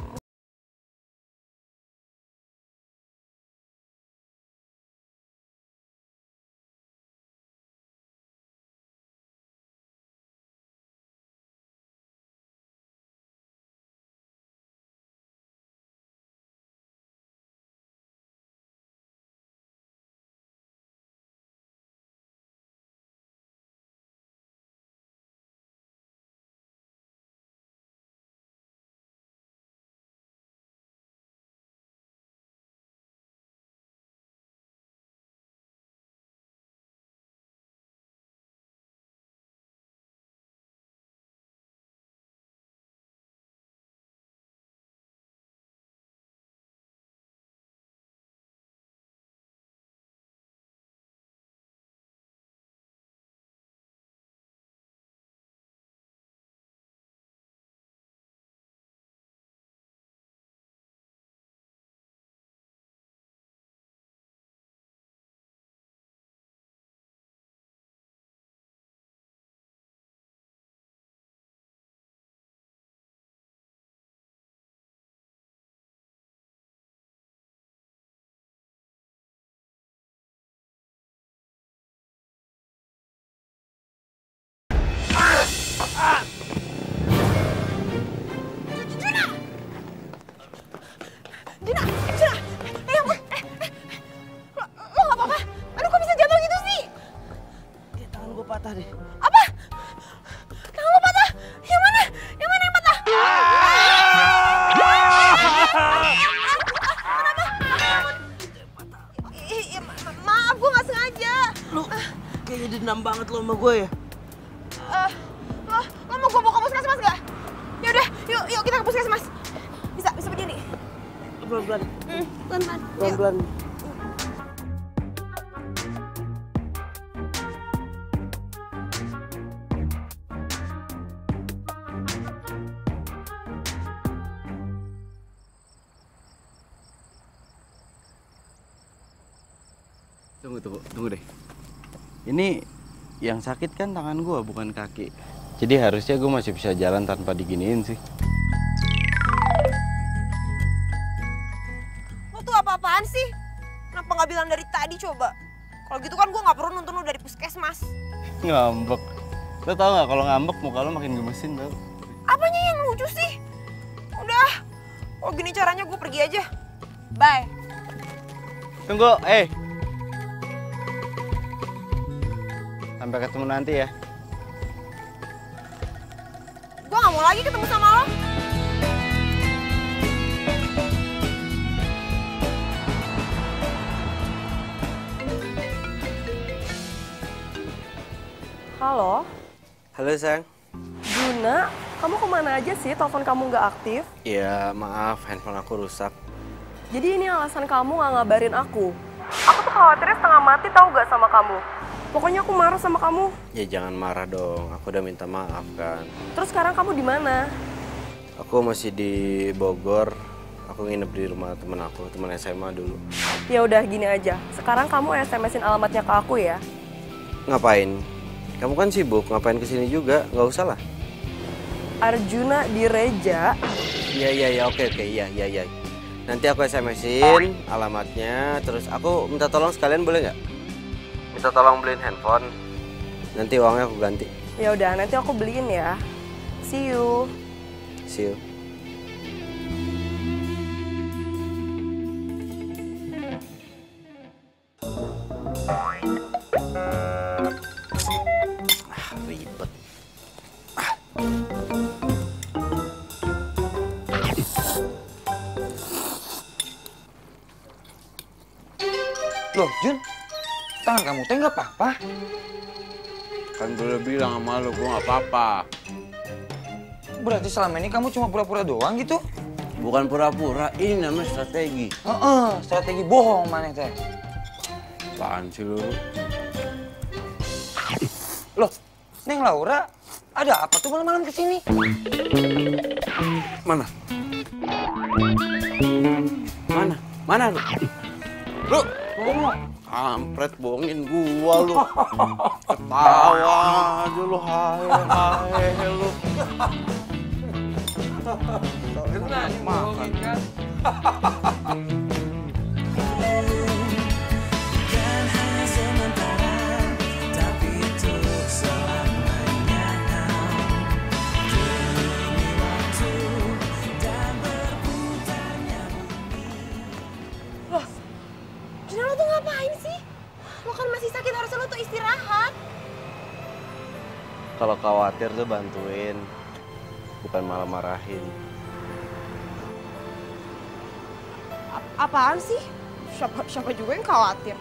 dendam banget lo sama gue ya? Lo mau gue bawa ke puskesmas gak? Yaudah, yuk kita ke puskesmas. Bisa berdiri. Pelan-pelan. Pelan-pelan. Pelan-pelan. Tunggu deh. Ini yang sakit kan tangan gue, bukan kaki. Jadi harusnya gue masih bisa jalan tanpa diginiin sih. Lo tuh apa-apaan sih? Kenapa nggak bilang dari tadi coba? Kalau gitu kan gue nggak perlu nuntun lo dari puskesmas. Ngambek. Lo tau gak kalau ngambek muka lo makin gemesin tau? Apanya yang lucu sih? Udah, kalau gini caranya gue pergi aja. Bye. Tunggu, Sampai ketemu nanti ya. Gue gak mau lagi ketemu sama lo. Halo, Halo sayang. Juna, kamu kemana aja sih? Telepon kamu nggak aktif? Ya maaf, handphone aku rusak. Jadi ini alasan kamu nggak ngabarin aku. Aku tuh khawatirnya setengah mati tahu gak sama kamu. Pokoknya aku marah sama kamu. Ya jangan marah dong, aku udah minta maaf kan. Terus sekarang kamu di mana? Aku masih di Bogor. Aku nginep di rumah temen aku, temen SMA dulu. Ya udah gini aja. Sekarang kamu SMS-in alamatnya ke aku ya. Ngapain? Kamu kan sibuk, ngapain kesini juga? Nggak usah lah. Arjuna Direja. Iya, oke, iya. Nanti aku SMS-in alamatnya, terus aku minta tolong sekalian boleh nggak? Minta tolong beliin handphone, nanti uangnya aku ganti. Ya udah, nanti aku beliin ya. See you. See you. Ribet. Loh, Jun, tangan kamu teh nggak apa-apa? Kan gue udah bilang sama lo, gue nggak apa-apa. Berarti selama ini kamu cuma pura-pura doang gitu? Bukan pura-pura, ini namanya strategi. Strategi bohong mana teh? Apaan sih lo? Loh, Neng Laura, ada apa tuh malam-malam kesini? Mana? Mana lu? Lu, kampret bohongin gua lu. Ketawa aja lu, hai lu. Makan. Lo tuh ngapain sih? Lo kan masih sakit, harusnya lo tuh istirahat. Kalau khawatir tuh bantuin, bukan malah marahin. Apaan sih? Siapa juga yang khawatir?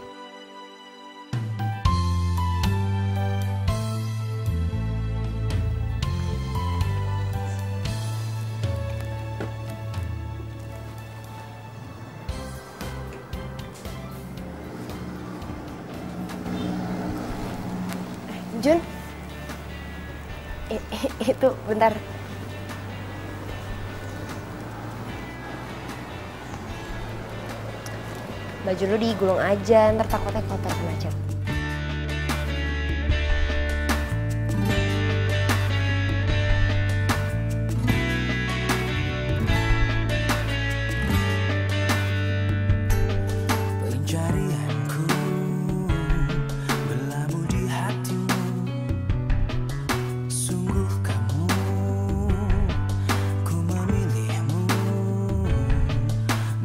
Jun, itu bentar. Baju lu digulung aja, ntar takutnya kotor kena cat.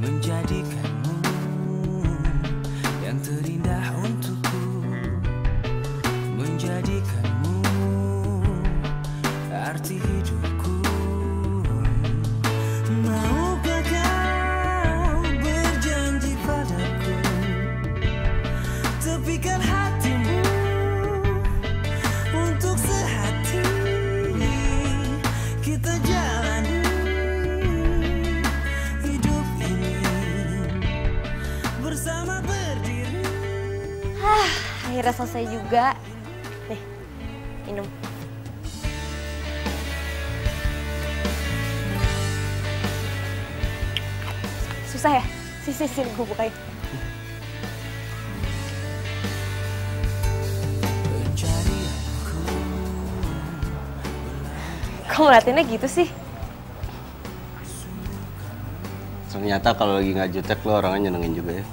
Menjadikanmu yang terindah untukku. Akhirnya selesai juga. Nih, minum. Susah ya? Sini gue bukain. Kok ngeliatinnya gitu sih? Ternyata kalau lagi nggak jutek lo orangnya nyenengin juga ya.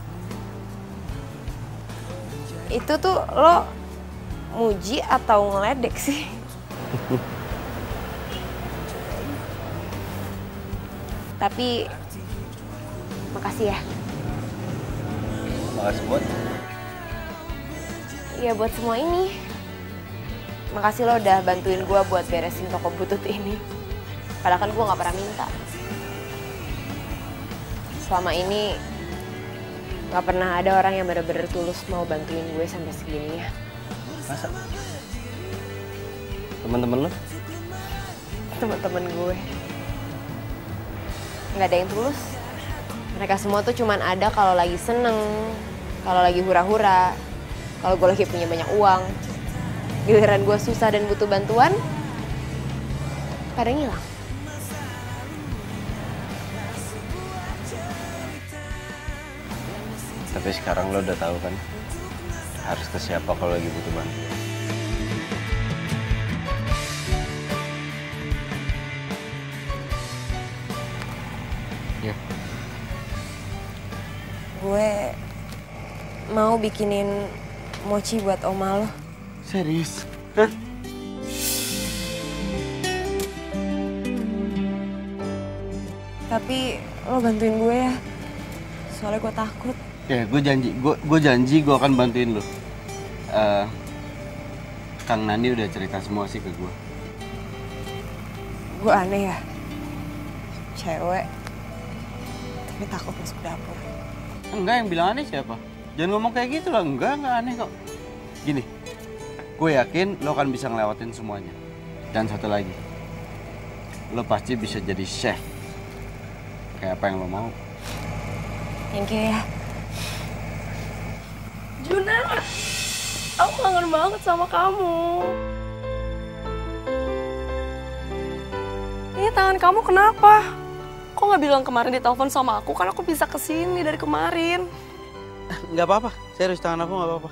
Itu tuh lo muji atau ngeledek sih? Tapi makasih ya. Makasih buat? Iya buat semua ini. Makasih lo udah bantuin gue buat beresin toko butut ini. Padahal kan gue gak pernah minta. Selama ini gak pernah ada orang yang bener-bener tulus mau bantuin gue sampai segininya. Masa? Temen-temen lo? Temen-temen gue. Gak ada yang tulus. Mereka semua tuh cuman ada kalau lagi seneng, kalau lagi hura-hura, kalau gue lagi punya banyak uang. Giliran gue susah dan butuh bantuan, pada ngilang. Tapi sekarang lo udah tahu kan harus ke siapa kalau lagi butuh bantuan. Ya. Gue mau bikinin mochi buat oma lo. Serius? Hah? Tapi lo bantuin gue ya, soalnya gue takut. Ya, gue janji gue akan bantuin lo. Kang Nandi udah cerita semua sih ke gue. Gue aneh ya, cewek, tapi takut masuk dapur. Enggak, yang bilang aneh siapa? Jangan ngomong kayak gitu lah, enggak aneh kok. Gini, gue yakin lo akan bisa ngelewatin semuanya. Dan satu lagi, lo pasti bisa jadi chef. Kayak apa yang lo mau. Thank you ya. Juna, aku kangen banget sama kamu. Ini tangan kamu kenapa? Kok nggak bilang kemarin di telepon sama aku? Kan aku bisa kesini dari kemarin. Nggak apa-apa, serius tangan aku nggak apa-apa.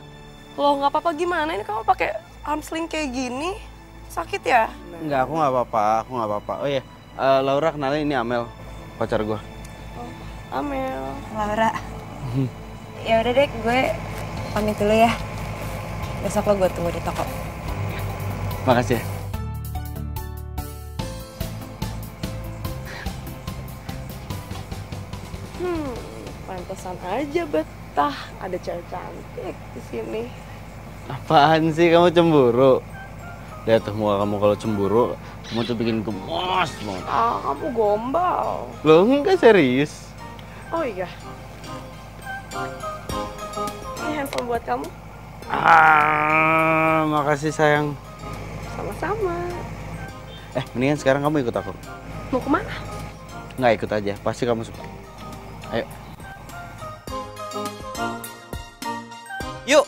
Loh nggak apa-apa gimana? Ini kamu pakai arm sling kayak gini, sakit ya? Nggak, aku nggak apa-apa. Oh iya, Laura kenalin ini Amel, pacar gue. Oh, Amel. Laura. Ya udah deh, gue pamit dulu ya. Besok lo gue tunggu di toko. Makasih ya. Pantesan aja betah ada cewek cantik di sini. Apaan sih kamu cemburu? Lihat tuh muka kamu kalau cemburu, kamu tuh bikin gemes banget. Ah, kamu gombal. Loh enggak serius. Oh iya. Ini handphone buat kamu. Makasih sayang. Sama-sama. Mendingan sekarang kamu ikut aku. Mau kemana? Nggak, ikut aja, pasti kamu suka. Ayo. Yuk.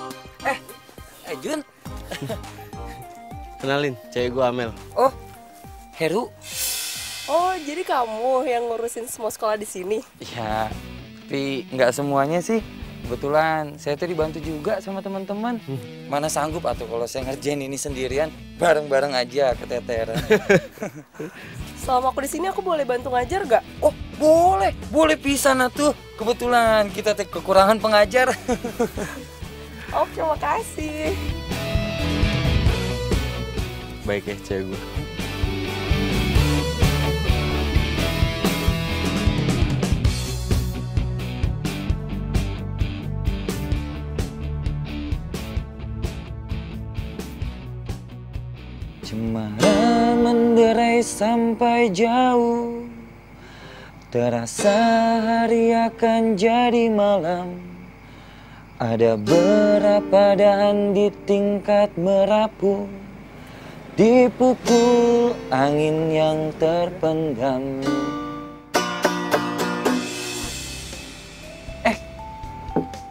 Jun. Kenalin, cewek gue Amel. Oh, Heru. Oh, jadi kamu yang ngurusin semua sekolah di sini? Ya, tapi nggak semuanya sih. Kebetulan saya tuh dibantu juga sama teman-teman. Mana sanggup atuh kalau saya ngerjain ini sendirian, bareng-bareng aja keteteran. Selama aku di sini aku boleh bantu ngajar nggak? Oh, boleh pisan atuh. Kebetulan kita teh kekurangan pengajar. Oke, makasih. Baik ya cewek gue. Cemara menderai sampai jauh, terasa hari akan jadi malam. Ada berapa dahan di tingkat merapu, dipukul angin yang terpendam.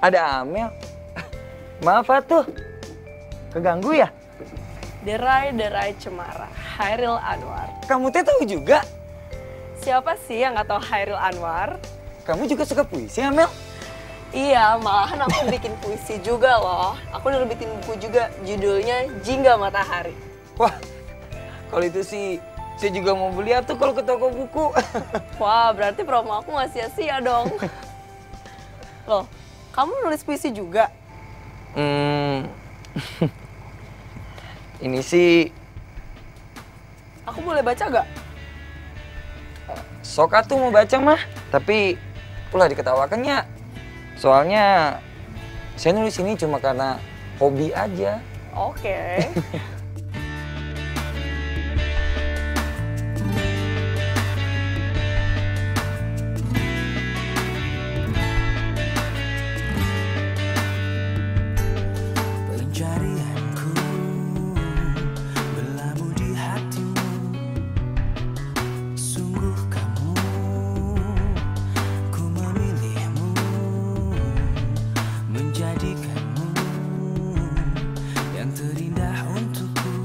Ada Amel. Maaf Atuh, keganggu ya? Derai-derai cemara, Hairil Anwar. Kamu teh tahu juga? Siapa sih yang nggak tahu Hairil Anwar? Kamu juga suka puisi, Amel? Iya, malahan aku bikin puisi juga loh. Aku nerbitin buku juga, judulnya Jingga Matahari. Wah, kalau itu sih saya juga mau beli tuh kalau ke toko buku. Wah, berarti promo aku nggak sia-sia dong. Loh, kamu nulis puisi juga? Ini sih... Aku boleh baca gak? Sok atuh mau baca mah, tapi ulah diketawakannya. Soalnya saya nulis ini cuma karena hobi aja. Oke. Pencarianku berlabuh di hatimu. Sungguh kamu, ku memilihmu, menjadikanmu yang terindah untukku,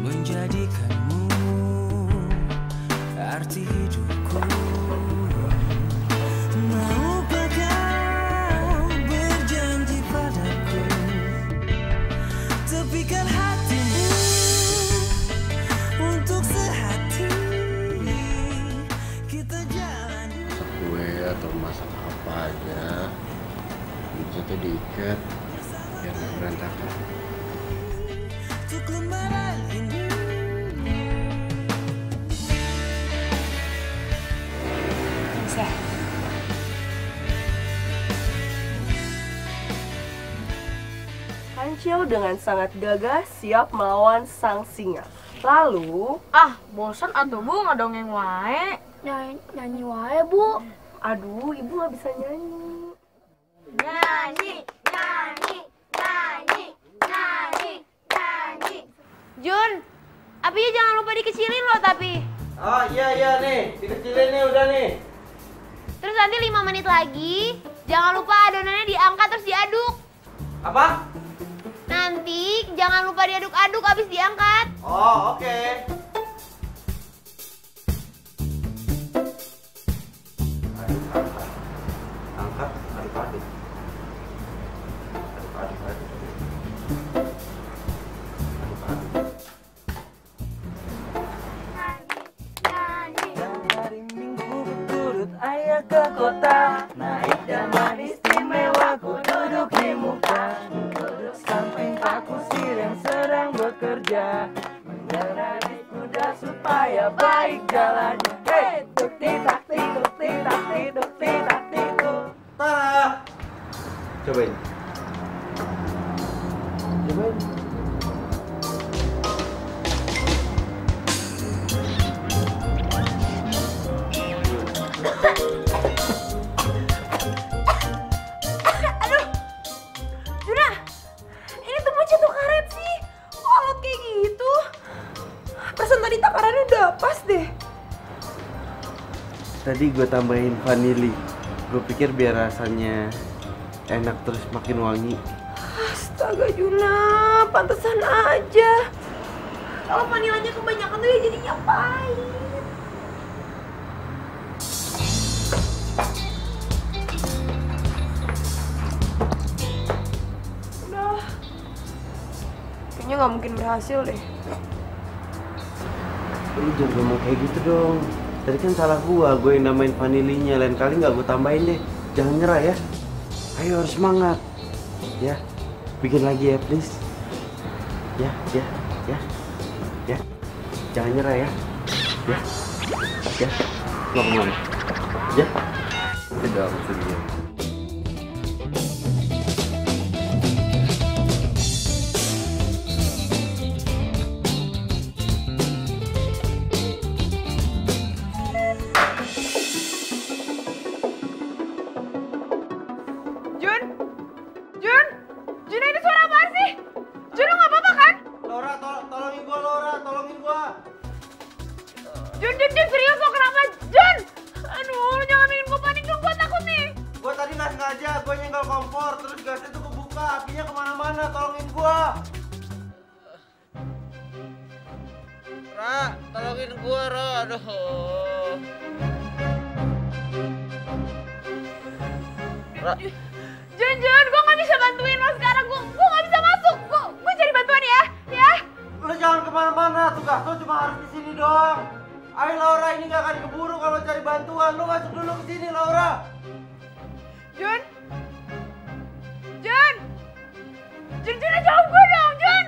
menjadikanmu arti hidupku. Maukah kau berjanji padaku, tepikan hatimu untuk sehati kita jalani. Masak kue atau masak apa aja bisa tuh diikat biar nggak berantakan. Untuk lembaran ini Bisa. Hancil dengan sangat gagah siap melawan sang singa. Lalu, bosan atuh Bu, ngadongeng wae. Nyanyi wae, Bu. Aduh, Ibu nggak bisa nyanyi. Nyanyi, nyanyi, nyanyi, nyanyi, nyanyi. Jun, apinya jangan lupa dikecilin loh tapi. Oh iya nih, dikecilin nih udah nih. Terus nanti 5 menit lagi, jangan lupa adonannya diangkat terus diaduk. Apa? Nanti jangan lupa diaduk-aduk abis diangkat. Oh oke. Angkat, aduk-aduk. Hari Minggu turut ayah ke kota, naik daman istimewa, ku duduk di muka, duduk samping Pak Kusir yang sedang bekerja, mengendarai kuda supaya baik jalannya. Hei, tuk tak tuk tak tuk tak tuk. Tara. Cobain. Cobain. Aduh, Juna, ini tuh mau jatuh karet sih. Kok alot kayak gitu? Perasaan tadi takarannya udah pas deh. Tadi gue tambahin vanili. Gue pikir biar rasanya enak terus makin wangi. Astaga Juna, pantesan aja. Kalau vanilanya kebanyakan tuh ya jadinya pahit. Udah, kayaknya nggak mungkin berhasil deh. Lu jangan ngomong kayak gitu dong. Tadi kan salah gue yang namain vanilinya. Lain kali nggak gue tambahin deh. Jangan nyerah ya. Ayo harus semangat. Ya, bikin lagi ya please. Ya. Jangan nyerah ya. Ya. Nggak kemana. Ya. Tidak sedih. Jun, ini suara apaan sih? Jun, lo nggak apa-apa kan? Laura, tolongin gua, Laura, tolongin gua. Jun, serius lo kenapa? Jun! Aduh, lo jangan bikin gue panik dong, gue takut nih. Gua tadi nggak sengaja gue nyenggol kompor, terus gasnya tuh kebuka, apinya kemana-mana, tolongin gue. Ra, tolongin gue, Ra, aduh. Ra. Jun, gue gak bisa bantuin lo sekarang, gue gak bisa masuk, gue cari bantuan ya. Lo jangan kemana-mana, tugas lo cuma harus di sini doang. Ayo Laura, ini gak akan keburu kalau cari bantuan, lo masuk dulu ke sini Laura. Jun, jawab gue dong, Jun.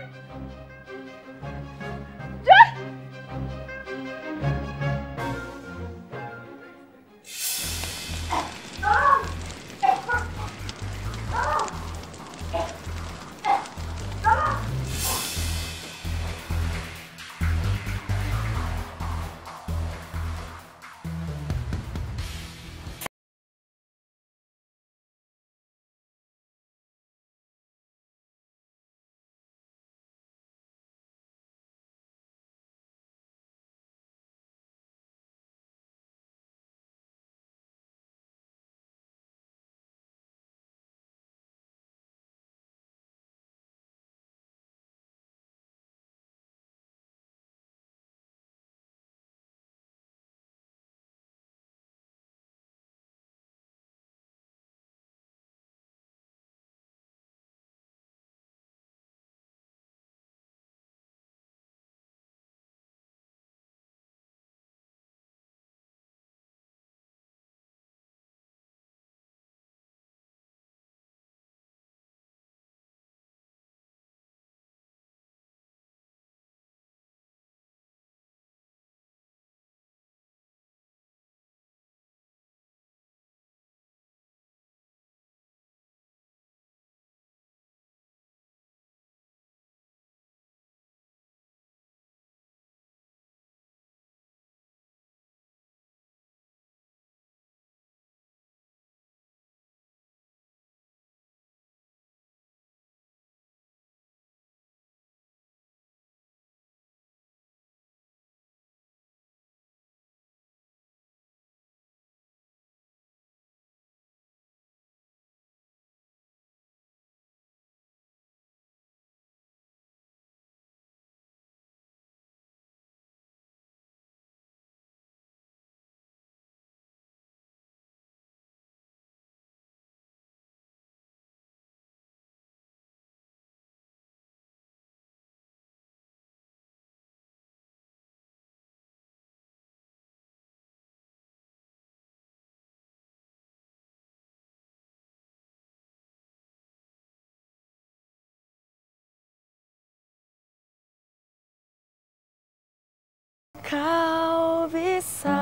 Kau bisa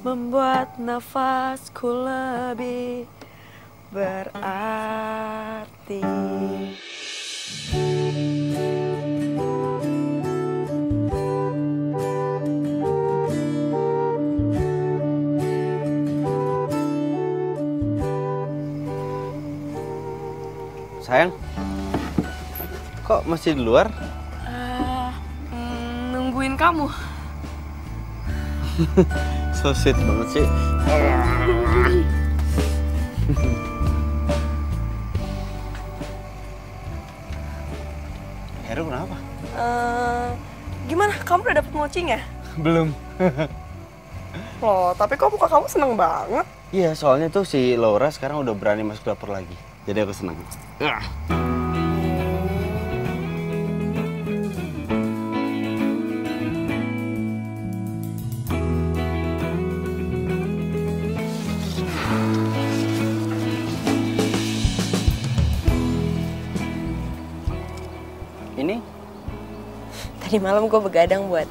membuat nafasku lebih berarti. Sayang, kok masih di luar? Nungguin kamu. So sweet banget sih. Heru kenapa? Gimana? Kamu udah dapet mochinya? Belum. Loh, tapi kok muka kamu seneng banget? Iya, soalnya tuh si Laura sekarang udah berani masuk dapur lagi. Jadi aku seneng. Ini? Tadi malam gue begadang buat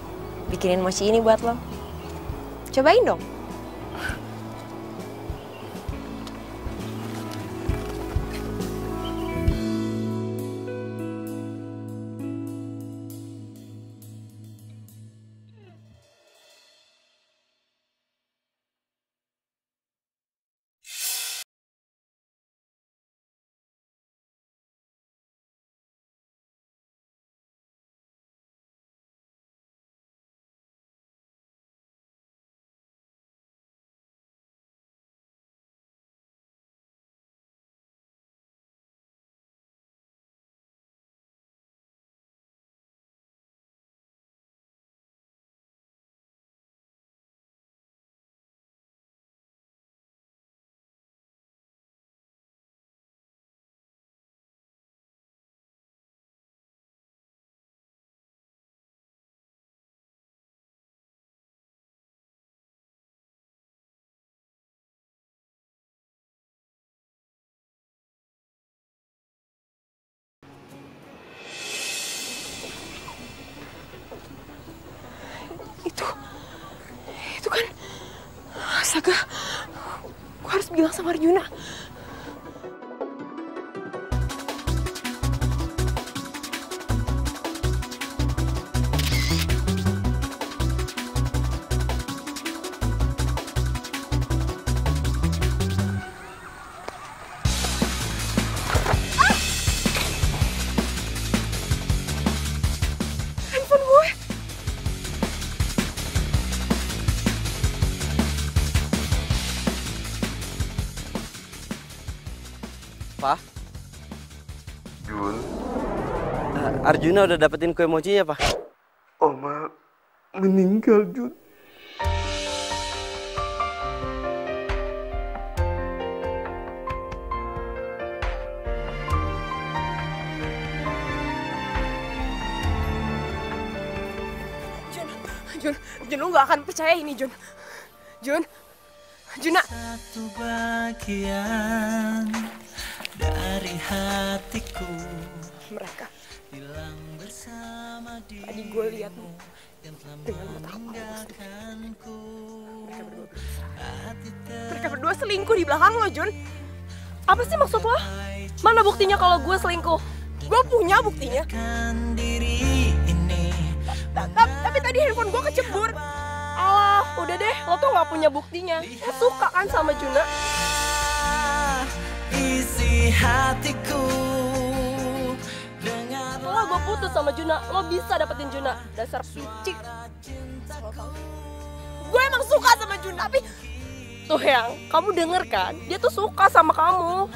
bikinin mochi ini buat lo. Cobain dong. Itu kan... Astaga, gue harus bilang sama Arjuna. Pak? Jun? Arjuna udah dapetin kue mochinya, Pak? Oma meninggal, Jun. Jun, lu gak akan percaya ini, Jun. Juna. Satu bagian dari hatiku. Mereka. Tadi gue liatmu dengan mata kepala. Mereka berdua selingkuh di belakang lo, Jun. Apa sih maksud lo? Mana buktinya kalau gue selingkuh? Gue punya buktinya. Tapi tadi handphone gue kecebur. Alah, udah deh, lo tuh gak punya buktinya. Lo suka kan sama Juna? Isi hatiku. Setelah gue putus sama Juna, lo bisa dapetin Juna. Dasar picik. Gue emang suka sama Juna, tapi... Tuh yang, kamu denger kan? Dia tuh suka sama kamu.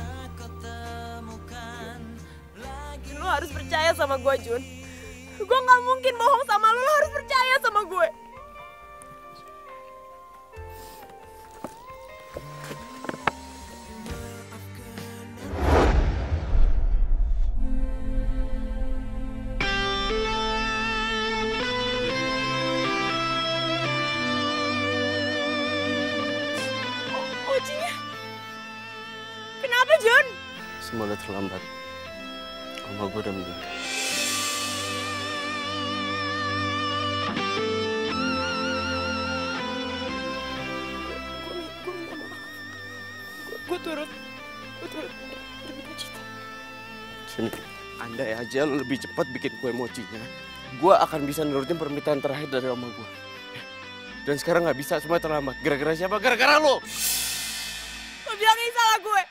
Lo harus percaya sama gue, Jun. Gue gak mungkin bohong sama lo harus percaya sama gue. Kenapa, Jun? Semua udah terlambat. Oma gue udah meninggal. Gue minta maaf. Gue turut berduka cita. Sini, andai aja lo lebih cepat bikin kue mochinya, gue akan bisa nurutin permintaan terakhir dari oma gue. Dan sekarang nggak bisa, semua terlambat. Gara-gara siapa? Gara-gara lo! Lo bilang ini salah gue.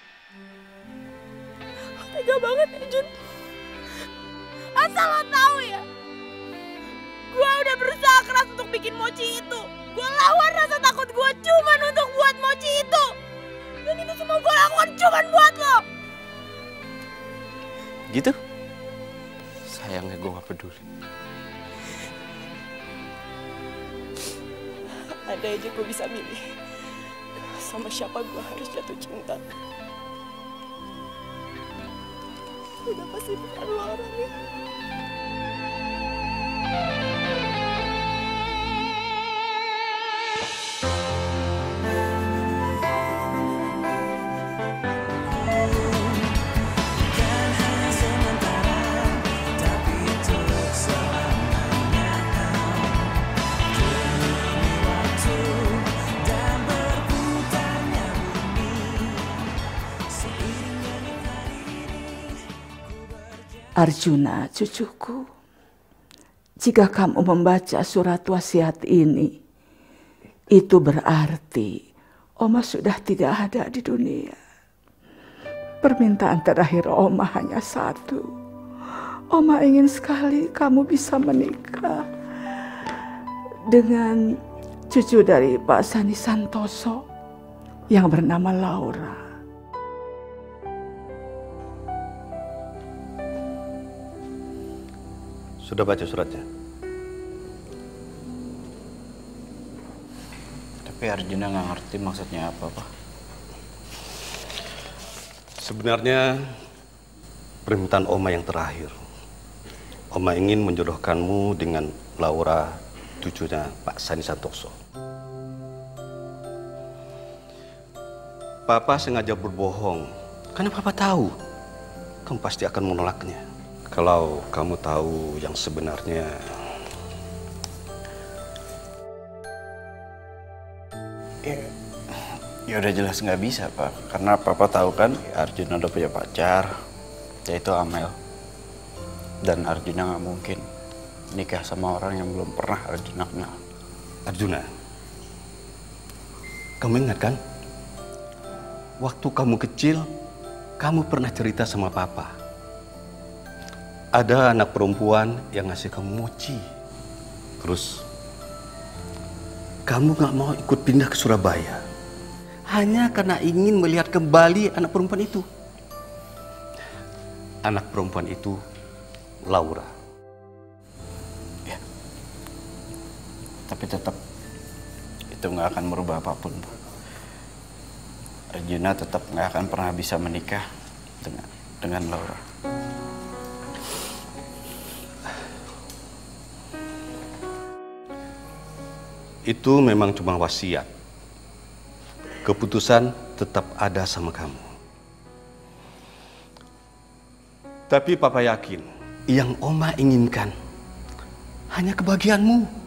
Tega banget ya, Jun. Asal lo tahu ya, gue udah berusaha keras untuk bikin mochi itu. Gue lawan rasa takut gue cuman untuk buat mochi itu. Dan itu semua gue lakukan cuman buat lo. Gitu? Sayangnya gue gak peduli. Andai aja gue bisa milih sama siapa gue harus jatuh cinta. Udah pasti bukan lo orangnya. Arjuna, cucuku, jika kamu membaca surat wasiat ini, itu berarti Oma sudah tidak ada di dunia. Permintaan terakhir Oma hanya satu. Oma ingin sekali kamu bisa menikah dengan cucu dari Pak Sani Santoso yang bernama Laura. Sudah baca suratnya? Tapi Arjuna nggak ngerti maksudnya apa, Pak. Sebenarnya permintaan Oma yang terakhir. Oma ingin menjodohkanmu dengan Laura, cucunya Pak Sani Santoso. Papa sengaja berbohong karena Papa tahu kamu pasti akan menolaknya. Kalau kamu tahu yang sebenarnya, Ya udah jelas nggak bisa, Pak. Karena Papa tahu kan Arjuna udah punya pacar, yaitu Amel. Dan Arjuna nggak mungkin nikah sama orang yang belum pernah Arjuna kenal. Arjuna, kamu ingat kan? Waktu kamu kecil, kamu pernah cerita sama Papa. Ada anak perempuan yang ngasih kamu mochi. Terus, kamu gak mau ikut pindah ke Surabaya. Hanya karena ingin melihat kembali anak perempuan itu. Anak perempuan itu, Laura. Tapi tetap itu nggak akan merubah apapun, Pak. Arjuna tetap nggak akan pernah bisa menikah dengan Laura. Itu memang cuma wasiat. Keputusan tetap ada sama kamu. Tapi Papa yakin, yang Oma inginkan hanya kebahagiaanmu.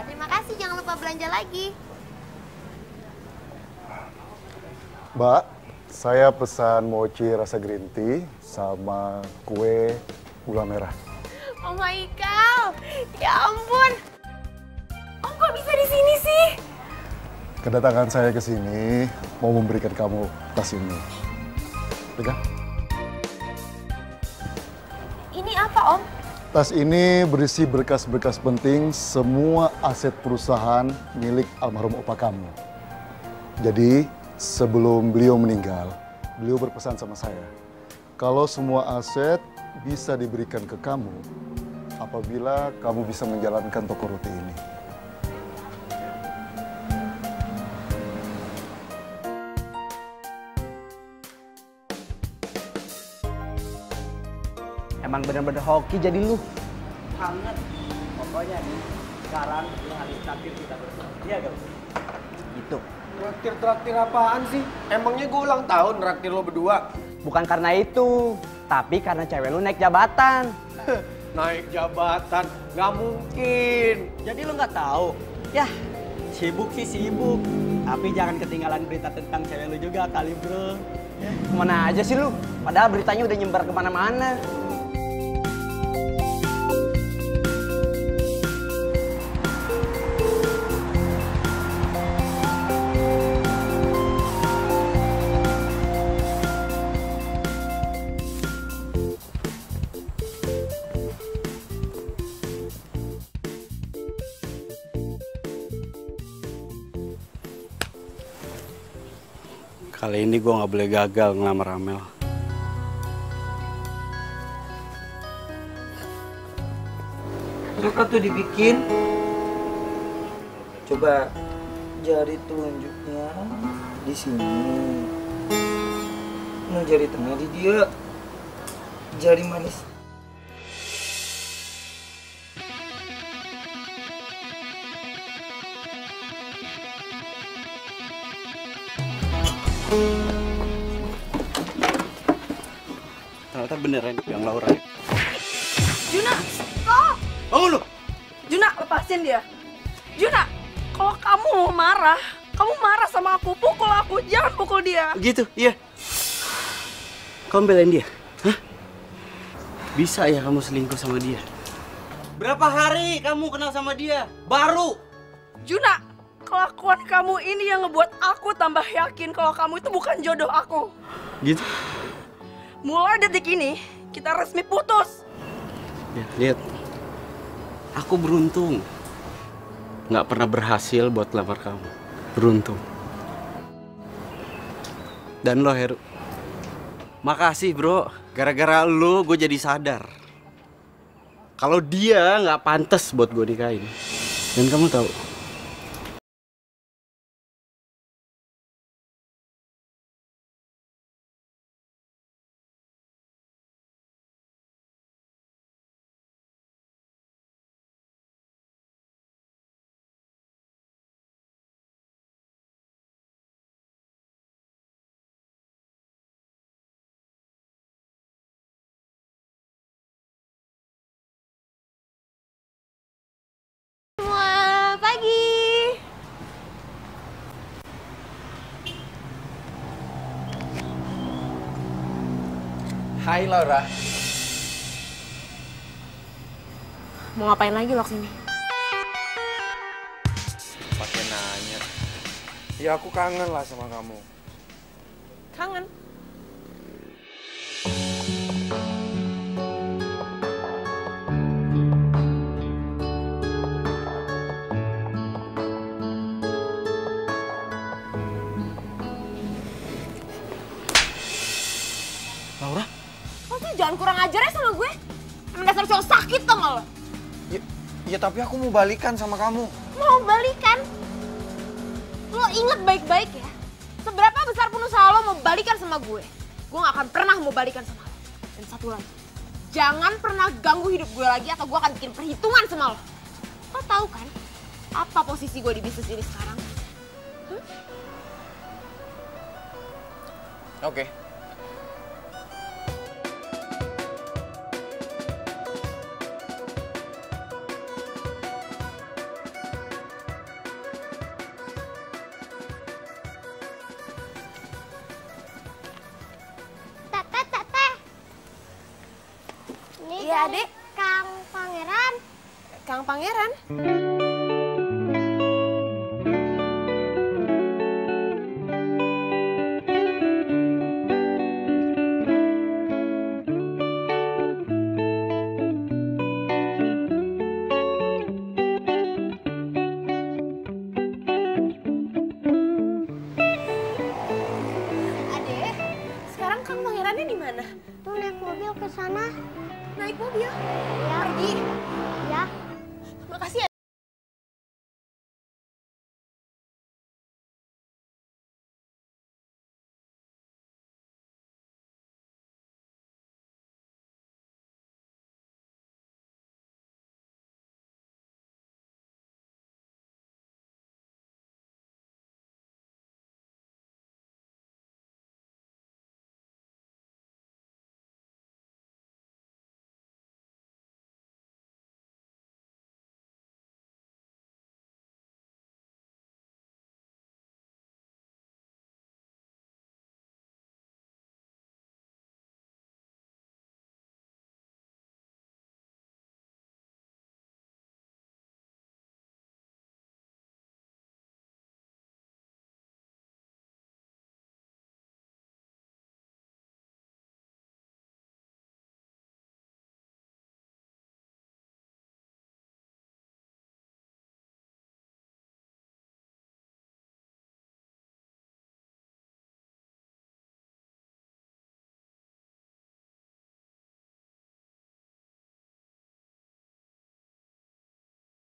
Terima kasih, jangan lupa belanja lagi. Mbak, saya pesan mochi rasa green tea sama kue gula merah. Oh my God, ya ampun. Om kok bisa di sini sih? Kedatangan saya ke sini mau memberikan kamu tas ini. Pegang. Ini apa, Om? Tas ini berisi berkas-berkas penting semua aset perusahaan milik almarhum opa kamu. Jadi sebelum beliau meninggal, beliau berpesan sama saya, kalau semua aset bisa diberikan ke kamu apabila kamu bisa menjalankan toko roti ini. Emang bener-bener hoki jadi lu. Banget. Pokoknya nih, sekarang lu harus traktir kita berdua. Iya gak? Gitu. Traktir apaan sih? Emangnya gue ulang tahun traktir lo berdua? Bukan karena itu, tapi karena cewek lu naik jabatan. Naik jabatan? Gak mungkin. Jadi lu nggak tahu? Yah, sibuk sih sibuk. Tapi jangan ketinggalan berita tentang cewek lu juga kali, bro. Kemana aja sih lu? Padahal beritanya udah nyebar kemana-mana. Kali ini gue nggak boleh gagal ngelamar Amel. Suka tuh dibikin. Coba jari telunjuknya di sini. Nah, jari tengah di dia. Jari manis. Ternyata beneran yang Laura. Juna, stop! Bangun lu! Juna, lepasin dia. Juna, kalau kamu mau marah, kamu marah sama aku, pukul aku, jangan pukul dia. Gitu, iya. Kamu belain dia? Hah? Bisa ya kamu selingkuh sama dia? Berapa hari kamu kenal sama dia? Baru. Juna, kelakuan kamu ini yang ngebuat aku tambah yakin kalau kamu itu bukan jodoh aku. Gitu? Mulai detik ini, kita resmi putus. Ya, lihat. Aku beruntung. Nggak pernah berhasil buat lamar kamu. Beruntung. Dan lo, Heru. Makasih, bro. Gara-gara lo, gue jadi sadar. Kalau dia nggak pantas buat gue nikahin. Dan kamu tahu, Semua pagi. Hai Laura. Mau ngapain lagi lo kesini? Pakai nanya. Ya aku kangen lah sama kamu. Kangen. Laura? Lo tuh jangan kurang ajar ya sama gue. Emang dasar cowok sakit tau gak lo? Ya tapi aku mau balikan sama kamu. Mau balikan? Lo inget baik-baik ya. Seberapa besar pun usaha lo mau balikan sama gue gak akan pernah mau balikan sama lo. Dan satu lagi, jangan pernah ganggu hidup gue lagi atau gue akan bikin perhitungan sama lo. Lo tahu kan apa posisi gue di bisnis ini sekarang? Oke. Iya, Adek. Kang Pangeran. Kang Pangeran? Adek, sekarang Kang Pangerannya di mana? Tuh naik mobil ke sana. Naik mobil? Ya. Pergi? Ya. Makasih ya.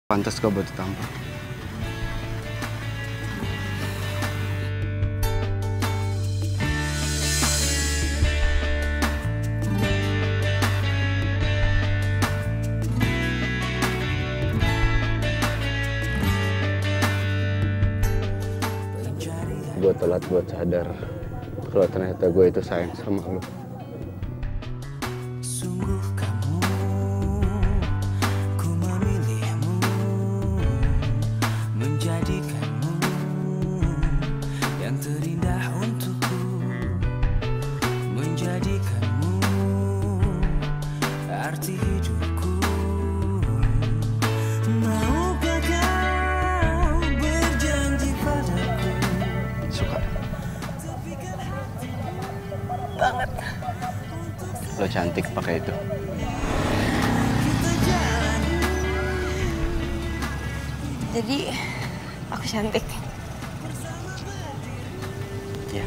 pantas kau buat ditampar. Gue telat buat sadar kalau ternyata gue itu sayang sama lo. Sungguh kamu, ku memilihmu, menjadikanmu yang terindah untukku, menjadikanmu arti hidupku. Maukah kau berjanji padaku? Suka. Banget. Lo cantik pakai itu. Jadi aku cantik. Ya.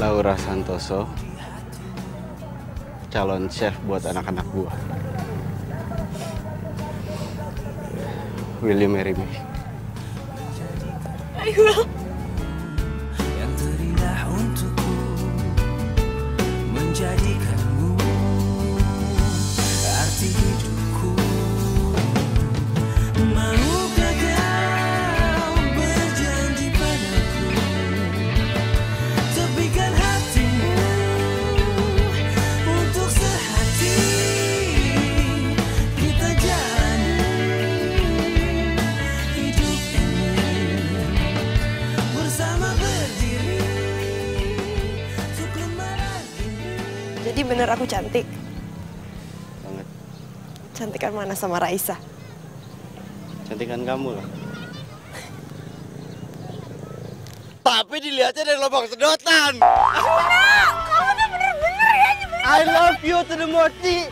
Laura Santoso, calon chef buat anak-anak gua. Will you marry me? I will. Yang terindah untukku, menjadikanmu arti hidupku. Maukah kau berjanji padaku, tepikan hatimu untuk sehati kita jalani hidup ini bersama berdiri untuk lembaran ini. Jadi bener aku cantik. Banget. Cantikan mana sama Raisa? Cantikan kamu lah. Tapi dilihatnya dari lubang sedotan. Kamu tuh bener-bener ya nyebelin. I love you to the mochi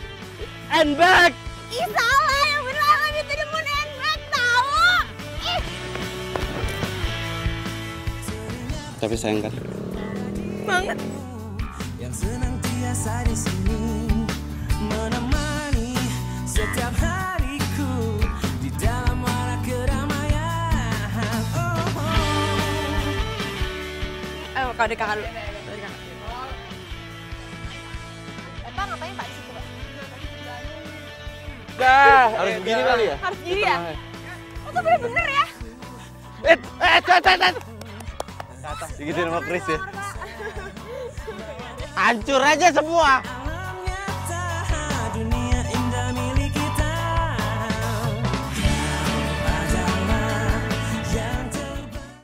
and back. Ih salah, yang bener I love you to the moon and back tau. Ih. Tapi sayang kan? Banget. Yang senantiasa di sini menemani setiap hariku di dalam warna keramaian. Oh, Ayo kau dek kakak dulu. Pak ngapain Pak di situ Pak? Dah, harus begini kali ya? Harus gini ya? Oh tuh bener-bener ya? Digituin sama Chris ya. Hancur aja semua.